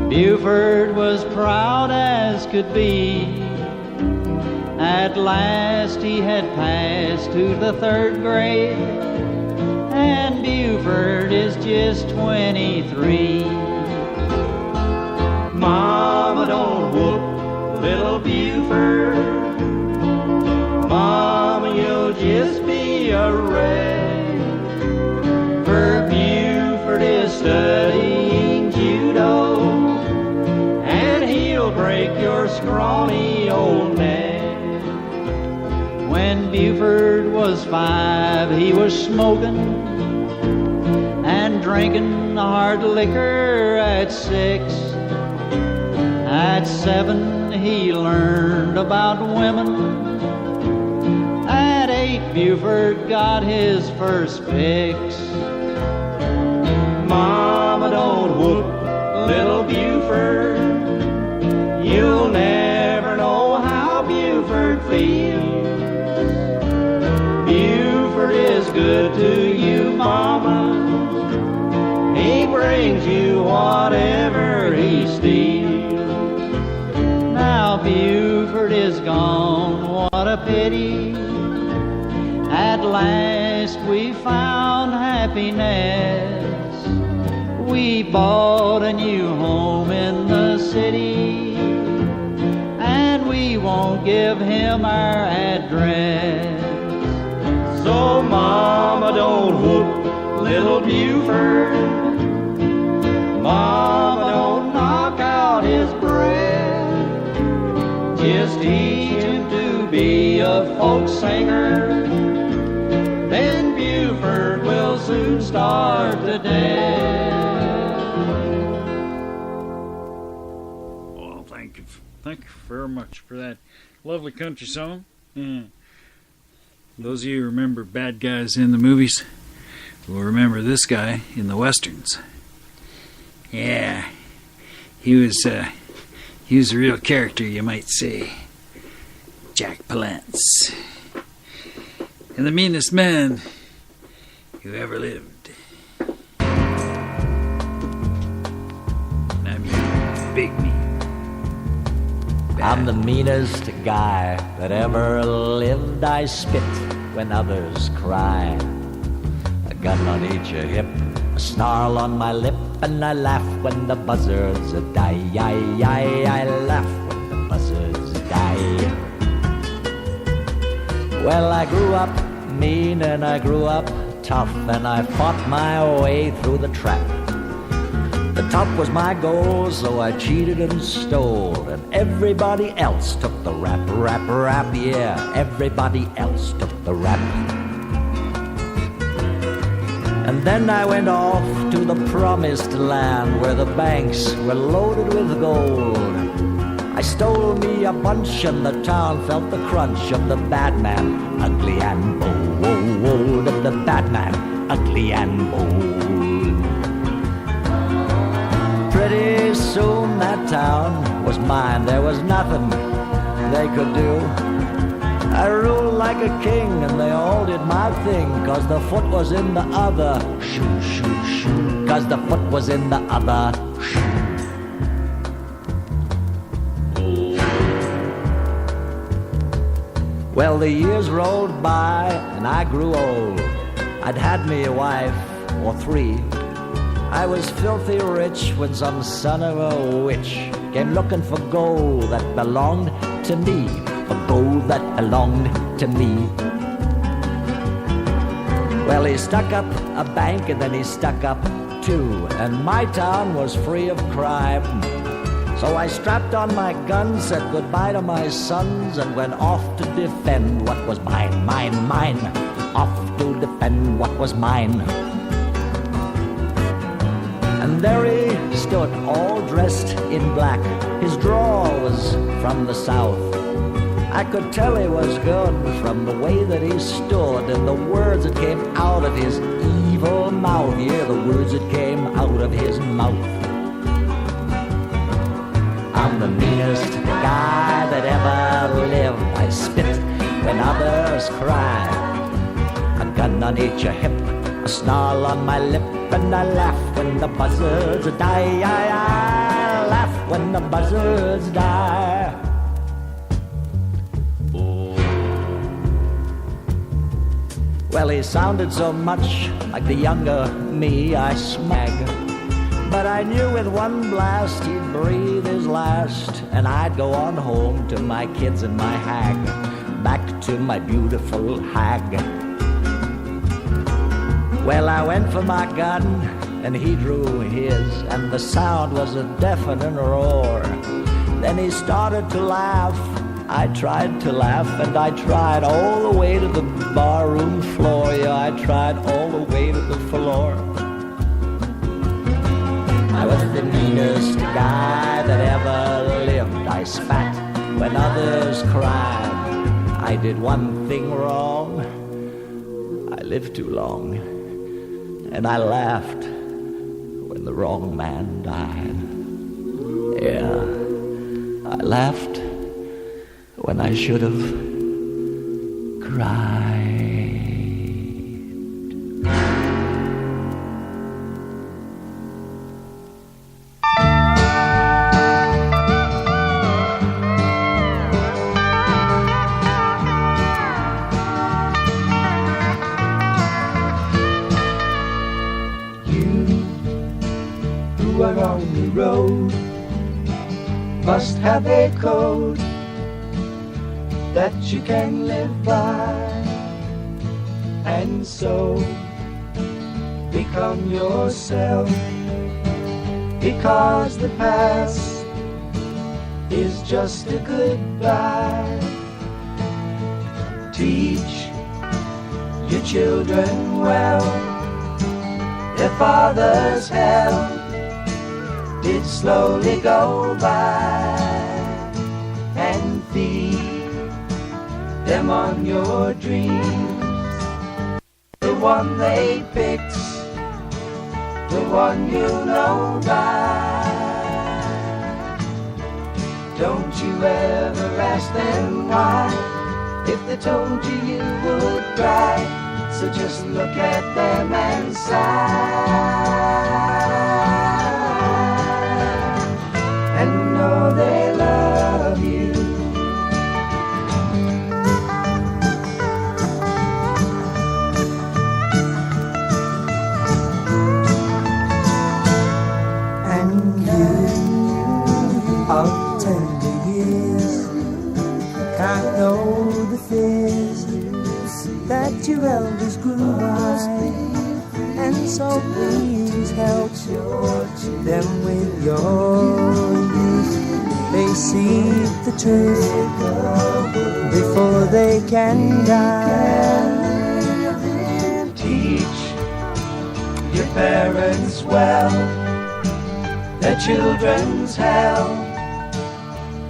Buford was proud as could be. At last he had passed to the 3rd grade, and Buford is just 23. Mama, don't whoop little Buford. Mama, you'll just be a wreck. For Buford is studying judo, and he'll break your scrawny old neck. When Buford was 5, he was smoking and drinking hard liquor at 6. At 7, he learned about women. At 8, Buford got his first fix. Mama, don't whoop little Buford. You'll never know how Buford feels. Buford is good to you, Mama. He brings you whatever he steals. Now Buford is gone, what a pity. At last we found happiness. We bought a new home in the city, and we won't give him our address. So Mama, don't whoop little Buford. Mama, don't knock out his breath. Just teach him to be a folk singer. Then Buford will soon starve to death. Well, thank you very much for that lovely country song. Those of you who remember bad guys in the movies will remember this guy in the westerns. Yeah, he was a real character, you might say. Jack Palance. And the meanest man who ever lived. And I mean, big mean. I'm the meanest guy that ever lived. I spit when others cry. A gun on each hip, a snarl on my lip, and I laugh when the buzzards die. I laugh when the buzzards die. Well, I grew up mean and I grew up tough, and I fought my way through the trap. The top was my goal, so I cheated and stole, and everybody else took the rap, yeah, everybody else took the rap. And then I went off to the promised land where the banks were loaded with gold. I stole me a bunch and the town felt the crunch of the bad man, ugly and bold, of the bad man, ugly and bold. Pretty soon that town was mine. There was nothing they could do. I ruled like a king and they all did my thing, 'cause the foot was in the other shoe, shoe, shoe, 'cause the foot was in the other shoe. Well, the years rolled by and I grew old. I'd had me a wife or 3. I was filthy rich when some son of a witch came looking for gold that belonged to me, for gold that belonged to me. Well, he stuck up a bank and then he stuck up 2, and my town was free of crime. So I strapped on my gun, said goodbye to my sons, and went off to defend what was mine, mine. Off to defend what was mine. And there he stood, all dressed in black. His drawl was from the south. I could tell he was good from the way that he stood and the words that came out of his evil mouth. Yeah, the words that came out of his mouth. I'm the meanest guy that ever lived. I spit when others cry. A gun on each hip, a snarl on my lip, and I laugh when the buzzards die. I laugh when the buzzards die. Well, he sounded so much like the younger me, I smag. But I knew with one blast he'd breathe his last, and I'd go on home to my kids and my hag, back to my beautiful hag. Well, I went for my gun, and he drew his, and the sound was a deafening roar. Then he started to laugh. I tried to laugh, and I tried all the way to the barroom floor. Yeah, I tried all the way to the floor. I was the meanest guy that ever lived. I spat when others cried. I did one thing wrong. I lived too long, and I laughed when the wrong man died. Yeah, I laughed when I should have cried. Who are on the road must have a code that you can live by, and so become yourself, because the past is just a goodbye. Teach your children well, their father's hell did slowly go by, and feed them on your dreams. The one they picked, the one you know by. Don't you ever ask them why, if they told you you would cry. So just look at them and sigh, and know they love you. Of tender years, can't know the fears that your elders grew by, and so please help them with your youth. They see the truth before they can die. Teach your parents well, their children's hell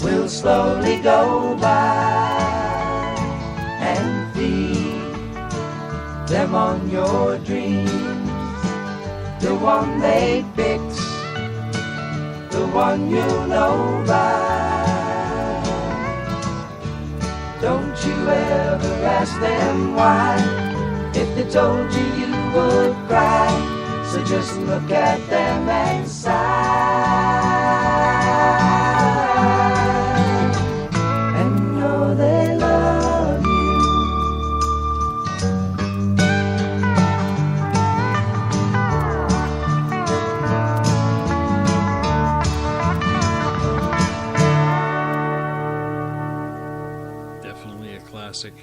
will slowly go by, and feed them on your dreams. The one they picked, the one you know by. Don't you ever ask them why, if they told you you would cry. So just look at them and sigh, they love you. Definitely a classic.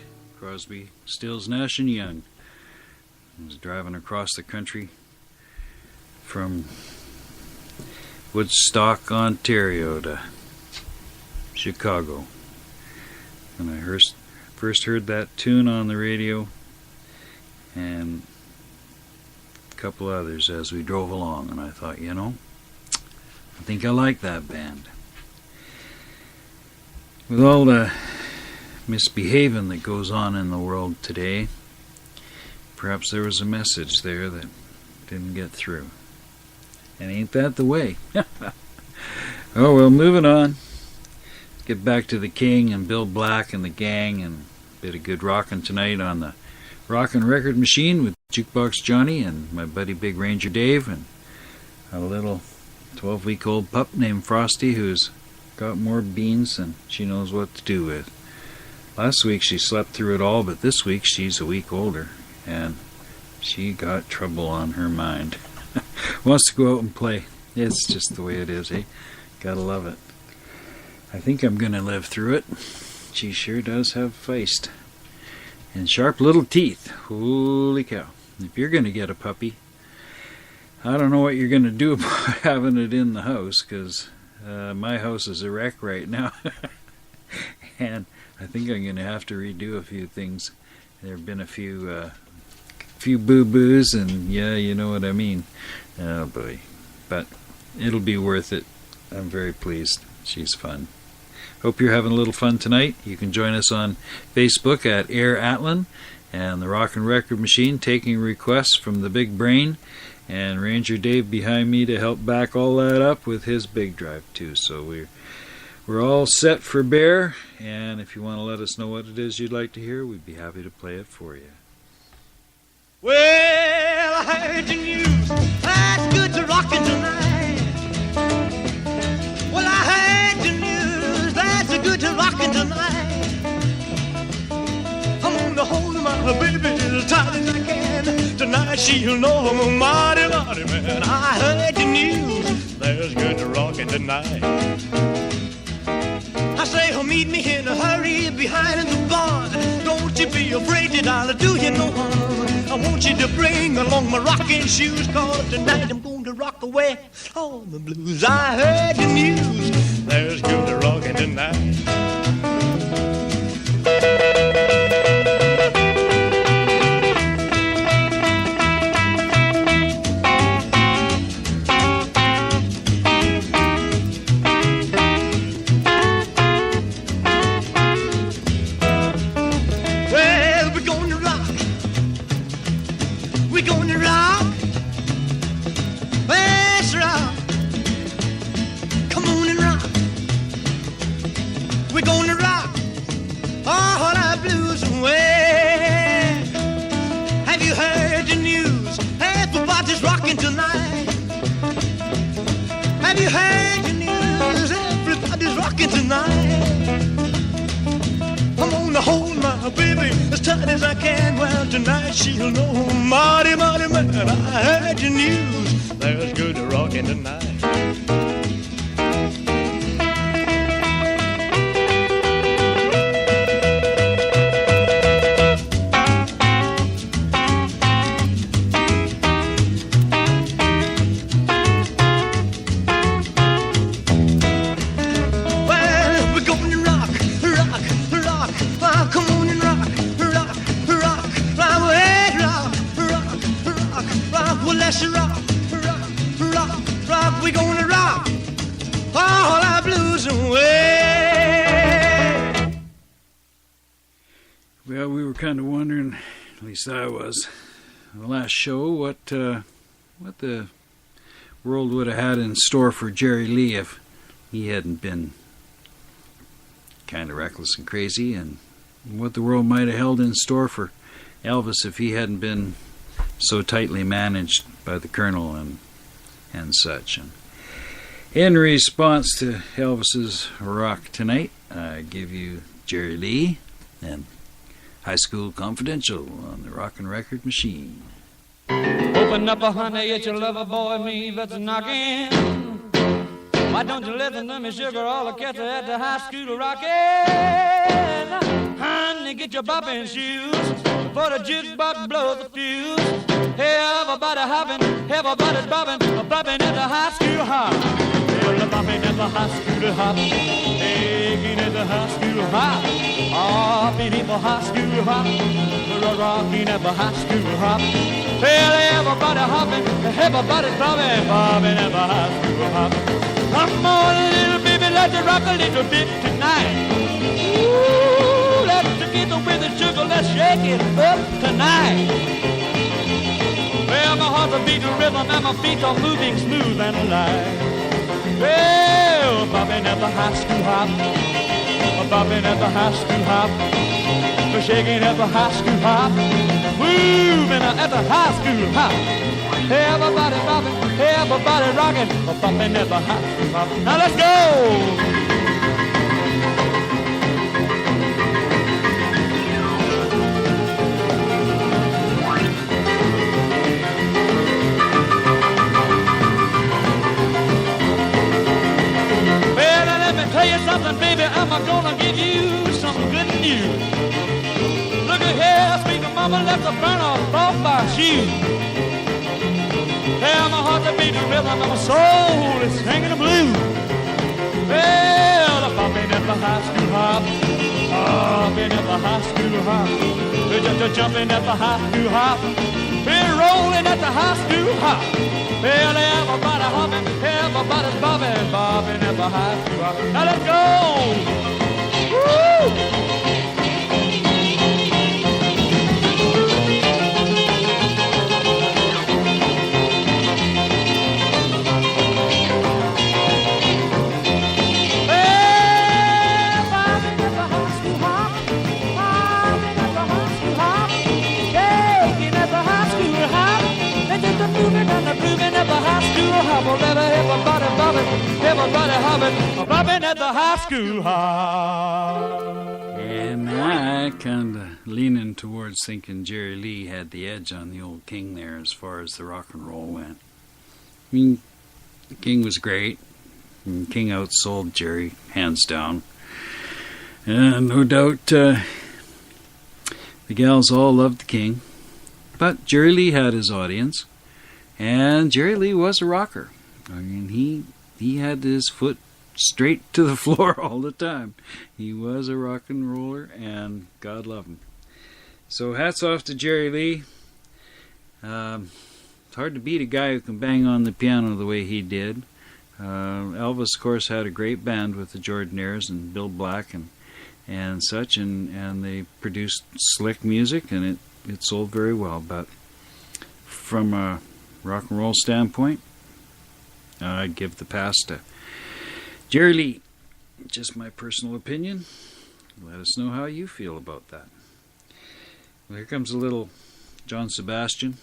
Crosby, Stills, Nash and Young. I was driving across the country from Woodstock, Ontario to Chicago. And I first heard that tune on the radio, and a couple others as we drove along, and I thought, you know, I think I like that band. With all the misbehaving that goes on in the world today, perhaps there was a message there that didn't get through. And ain't that the way? Oh well, moving on. Get back to the King and Bill Black and the gang, and a bit of good rockin' tonight on the Rockin' Record Machine with Juke Box Johnny and my buddy Big Ranger Dave, and a little 12-week-old pup named Frosty who's got more beans than she knows what to do with. Last week she slept through it all, but this week she's a week older, and she got trouble on her mind. Wants to go out and play. It's just the way it is, eh? Gotta love it. I think I'm gonna live through it. She sure does have feist. And sharp little teeth. Holy cow. If you're gonna get a puppy, I don't know what you're gonna do about having it in the house, because my house is a wreck right now. And I think I'm gonna have to redo a few things. There have been a few boo-boos, and yeah, you know what I mean. Oh boy. But it'll be worth it. I'm very pleased. She's fun. Hope you're having a little fun tonight. You can join us on Facebook at Air Atlin and the Rockin' Record Machine, taking requests from the big brain, and Ranger Dave behind me to help back all that up with his big drive too. So we're all set for bear, and if you want to let us know what it is you'd like to hear, we'd be happy to play it for you. Well, I heard the news. That's good to rockin' tonight. Well, I heard the news. That's good to rockin' tonight. I'm gonna hold my baby as tight as I can. Tonight she'll know I'm a mighty, mighty man. I heard the news. That's good to rockin' tonight. I say, meet me in a hurry behind the barn. Don't you be afraid that I'll do you no harm. I want you to bring along my rocking shoes, 'cause tonight I'm going to rock away all the blues. I heard the news, there's good to rockin' tonight. She'll know, mighty, mighty man, I heard the news. There's good rockin' tonight. I was the last show what the world would have had in store for Jerry Lee if he hadn't been kind of reckless and crazy, and what the world might have held in store for Elvis if he hadn't been so tightly managed by the Colonel and such. And in response to Elvis's rock tonight, I give you Jerry Lee and High School Confidential on the Rockin' Record Machine. Open up, honey, it's your lover boy, me that's knocking. Why don't you listen to me, sugar, all the cats at the high school rockin'? Honey, get your bopping shoes, for the jukebox blows the fuse. Hey, everybody hopping, everybody's bopping at the high school hop. Well, the bopping at the high school hop, taking at the high school hop. Hopping in the high school hop, rocking at the high school hop. Well, everybody hopping, everybody's bobbing at the high school hop. Come on, little baby, let's rock a little bit tonight. Ooh, let's get with the sugar, let's shake it up tonight. Well, my heart's a beating rhythm and my feet are moving smooth and alive. Well, bobbing at the high school hop, bopping at the high school hop, shaking at the high school hop, moving at the high school hop. Everybody bopping, everybody rocking, bopping at the high school hop. Now let's go! Tell you something, baby, I'm gonna give you some good news. Look at here, sweet mama, let the burn off my shoes. Tell my heart to beat the rhythm, and my soul is singing the blues. Well, I'm bopping at the high school hop, bopping at the high school hop. We're just jumping at the high school hop. We're rolling at the high school hop. Well, everybody hopping, everybody's bobbing, bobbing at the high school hop. Now let's go! Woo! Everybody hopping, bobbing at the high school hop. And I kind of leaning towards thinking Jerry Lee had the edge on the old King there as far as the rock and roll went. I mean, the King was great. And King outsold Jerry, hands down. And no doubt the gals all loved the King. But Jerry Lee had his audience. And Jerry Lee was a rocker. I mean, he had his foot straight to the floor all the time. He was a rock and roller, and God love him. So hats off to Jerry Lee. It's hard to beat a guy who can bang on the piano the way he did. Elvis, of course, had a great band with the Jordanaires and Bill Black and such, and they produced slick music, and it sold very well. But from a rock and roll standpoint, I'd give the pass to Jerry Lee. Just my personal opinion. Let us know how you feel about that. Well, here comes a little John Sebastian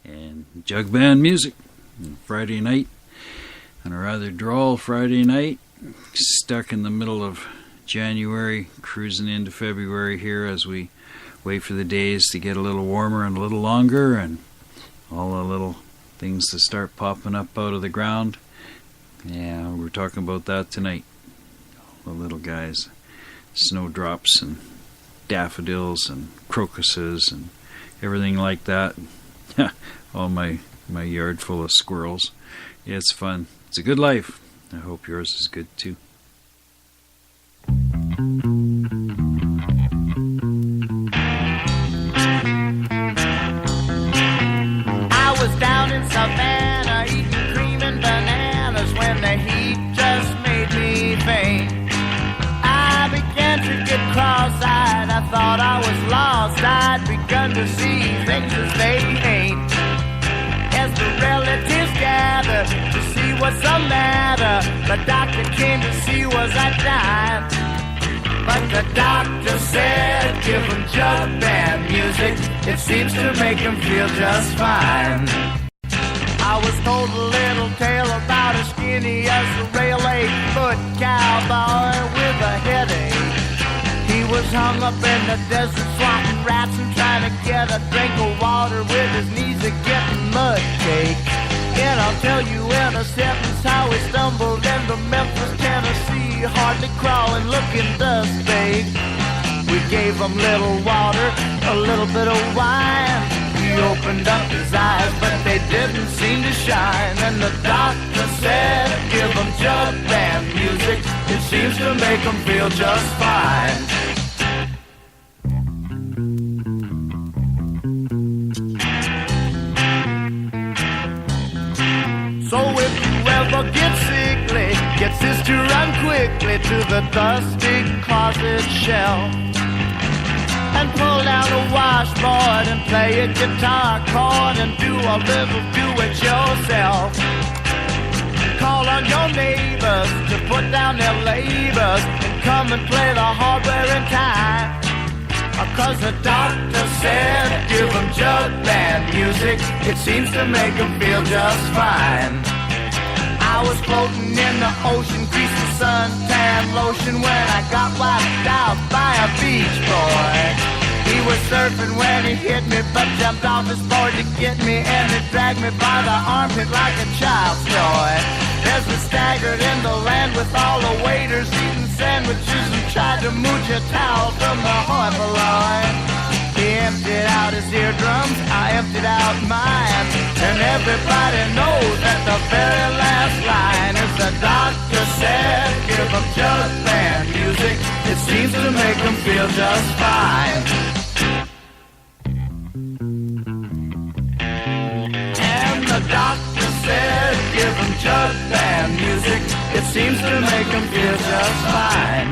and jug band music on Friday night, on a rather droll Friday night, stuck in the middle of January, cruising into February here as we wait for the days to get a little warmer and a little longer, and all the little things to start popping up out of the ground. Yeah, we're talking about that tonight. All the little guys, snowdrops and daffodils and crocuses and everything like that. All my yard full of squirrels. Yeah, it's fun. It's a good life. I hope yours is good too. I was down in Savannah eating cream and bananas when the heat just made me faint. I began to get cross-eyed. I thought I was lost. I'd begun to see things as they ain't. As the relatives gathered to see what's the matter, the doctor came to see was I dying. But the doctor said, give him jug band music. It seems to make him feel just fine. I was told a little tale about a skinny as a rail 8-foot cowboy with a headache. He was hung up in the desert swatting rats and trying to get a drink of water with his knees getting mud caked. And I'll tell you in a sentence how he stumbled into Memphis, Tennessee, hardly crawling, looking dust baked. We gave him little water, a little bit of wine. He opened up his eyes, but they didn't seem to shine. And the doctor said, give him jug band music. It seems to make him feel just fine. So if you ever get sickly, get this to run quickly to the dusty closet shelf and pull down a washboard and play a guitar chord and do a little do-it-yourself. Call on your neighbors to put down their labors and come and play the hardware in time. 'Cause the doctor said, give them jug band music, it seems to make them feel just fine. I was floating in the ocean, greasy suntan lotion, when I got wiped out by a beach boy. He was surfing when he hit me, but jumped off his board to get me, and he dragged me by the armpit like a child's toy. As we staggered in the land with all the waiters eating sandwiches and tried to mooch a towel from the hoi polloi. He emptied out his eardrums, I emptied out mine, and everybody knows that the very last line is the doctor said, give them jug band music, it seems to make them feel just fine. And the doctor said, give them jug band music, it seems to make them feel just fine.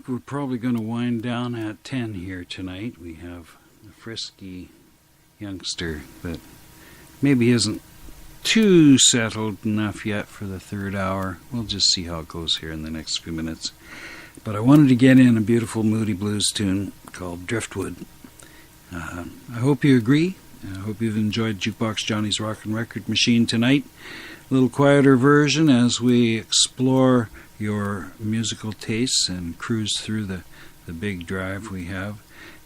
We're probably going to wind down at 10 here tonight. We have a frisky youngster that maybe isn't too settled enough yet for the third hour. We'll just see how it goes here in the next few minutes. But I wanted to get in a beautiful moody blues tune called Driftwood. I hope you agree. I hope you've enjoyed Jukebox Johnny's Rockin' Record Machine tonight. A little quieter version as we explore your musical tastes and cruise through the big drive we have.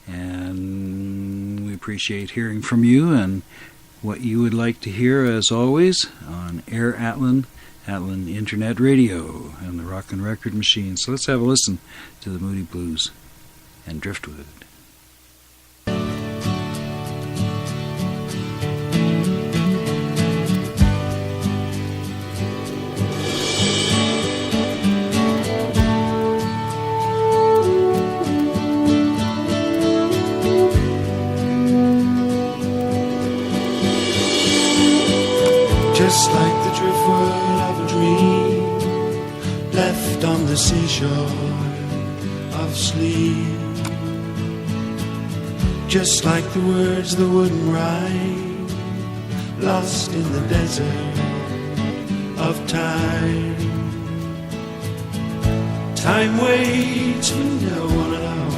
And we appreciate hearing from you and what you would like to hear, as always, on Air Atlin, Atlin Internet Radio, and the Rockin' Record Machine. So let's have a listen to the Moody Blues and Driftwood. Just like the driftwood of a dream left on the seashore of sleep. Just like the words that wouldn't rhyme, lost in the desert of time. Time waits for no one at all.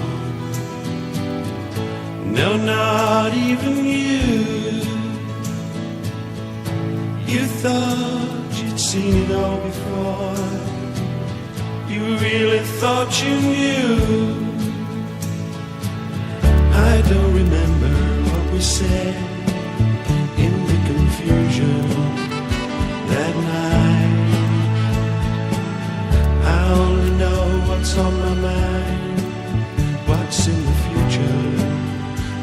No, not even you. You thought you'd seen it all before. You really thought you knew. I don't remember what we said in the confusion that night. I only know what's on my mind. What's in the future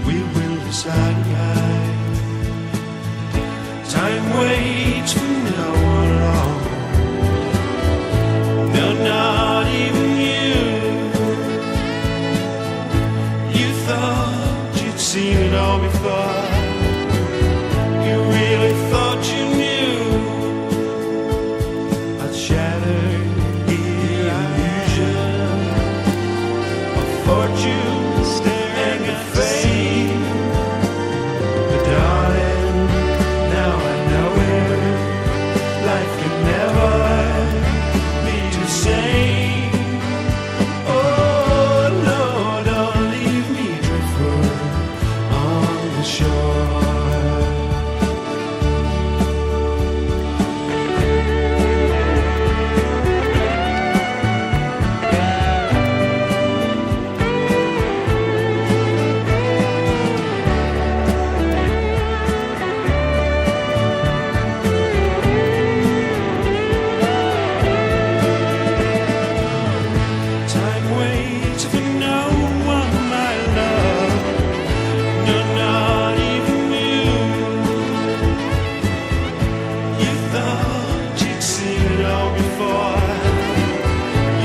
we will decide. Time waits for no one long. No, not even you. You thought you'd seen it all before. You really thought you knew. I'd shattered the illusion of fortune and of fame. But darling, now I know it. Life can never be the same. Oh no, don't leave me driftwood on the shore. Time waits for no one, my love. No, not even you. You thought you'd seen it all before.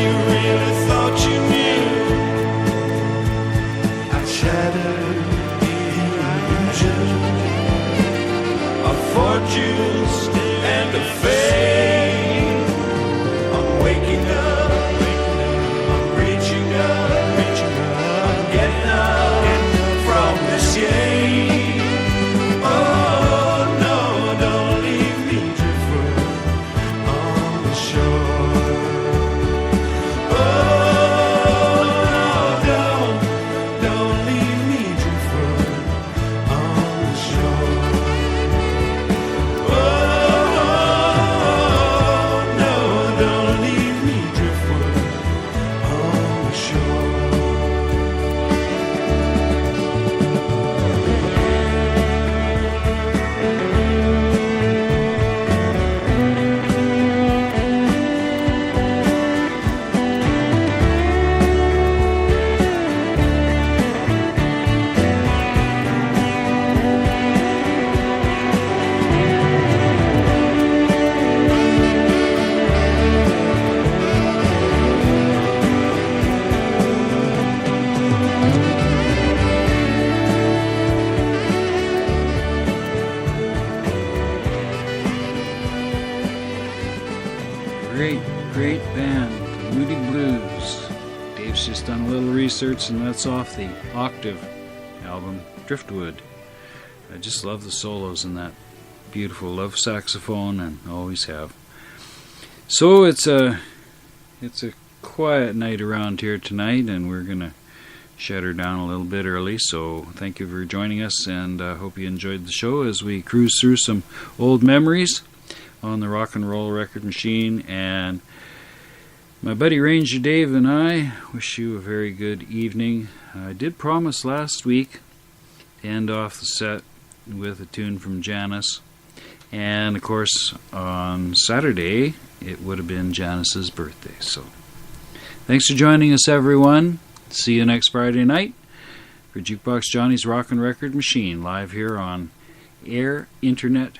You really thought you knew. I shattered the illusion of fortunes and of fame. I'm waking up. Getting up from this game. Oh no, don't leave me driftwood on the shore. Oh no, don't leave me driftwood on the shore. Oh no, don't leave me driftwood on the shore. Great band, the Moody Blues. Dave's just done a little research, and that's off the Octave album, Driftwood. I just love the solos in that. Beautiful, love saxophone, and always have. So it's a quiet night around here tonight, and we're gonna shut her down a little bit early. So thank you for joining us, and I hope you enjoyed the show as we cruise through some old memories on the rock and roll record machine. And my buddy Ranger Dave and I wish you a very good evening. I did promise last week to end off the set with a tune from Janice, and of course on Saturday it would have been Janice's birthday. So thanks for joining us, everyone. See you next Friday night for Juke Box Johnny's Rockin' Record Machine, live here on Air Internet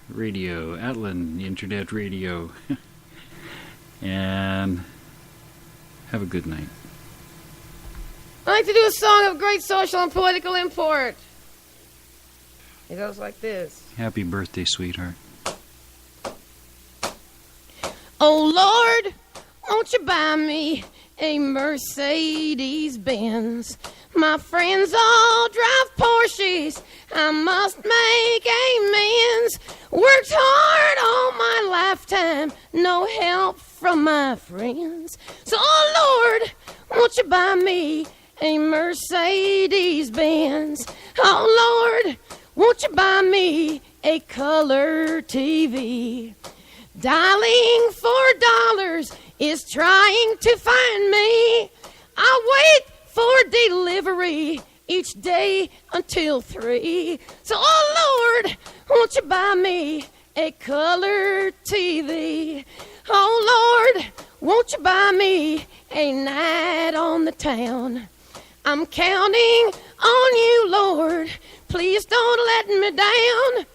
Radio, Atlan Internet Radio. And have a good night. I'd like to do a song of great social and political import. It goes like this. Happy birthday, sweetheart. Oh Lord, won't you buy me a Mercedes-Benz? My friends all drive Porsches, I must make amends. Worked hard all my lifetime, no help from my friends. So, oh Lord, won't you buy me a Mercedes-Benz? Oh Lord, won't you buy me a color TV. Dialing $4 is trying to find me. I wait for delivery each day until 3. So, oh Lord, won't you buy me a color TV? Oh Lord, won't you buy me a night on the town? I'm counting on you, Lord. Please don't let me down.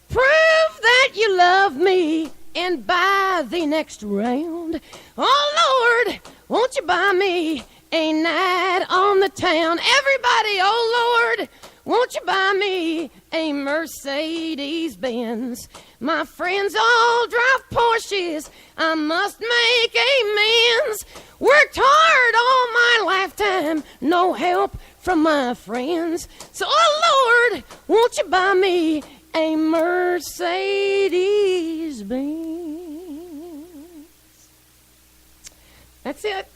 Prove that you love me and buy the next round. Oh Lord, won't you buy me a night on the town? Everybody, oh Lord, won't you buy me a Mercedes Benz? My friends all drive Porsches. I must make amends. Worked hard all my lifetime, no help from my friends. So, oh Lord, won't you buy me a Mercedes Benz? That's it.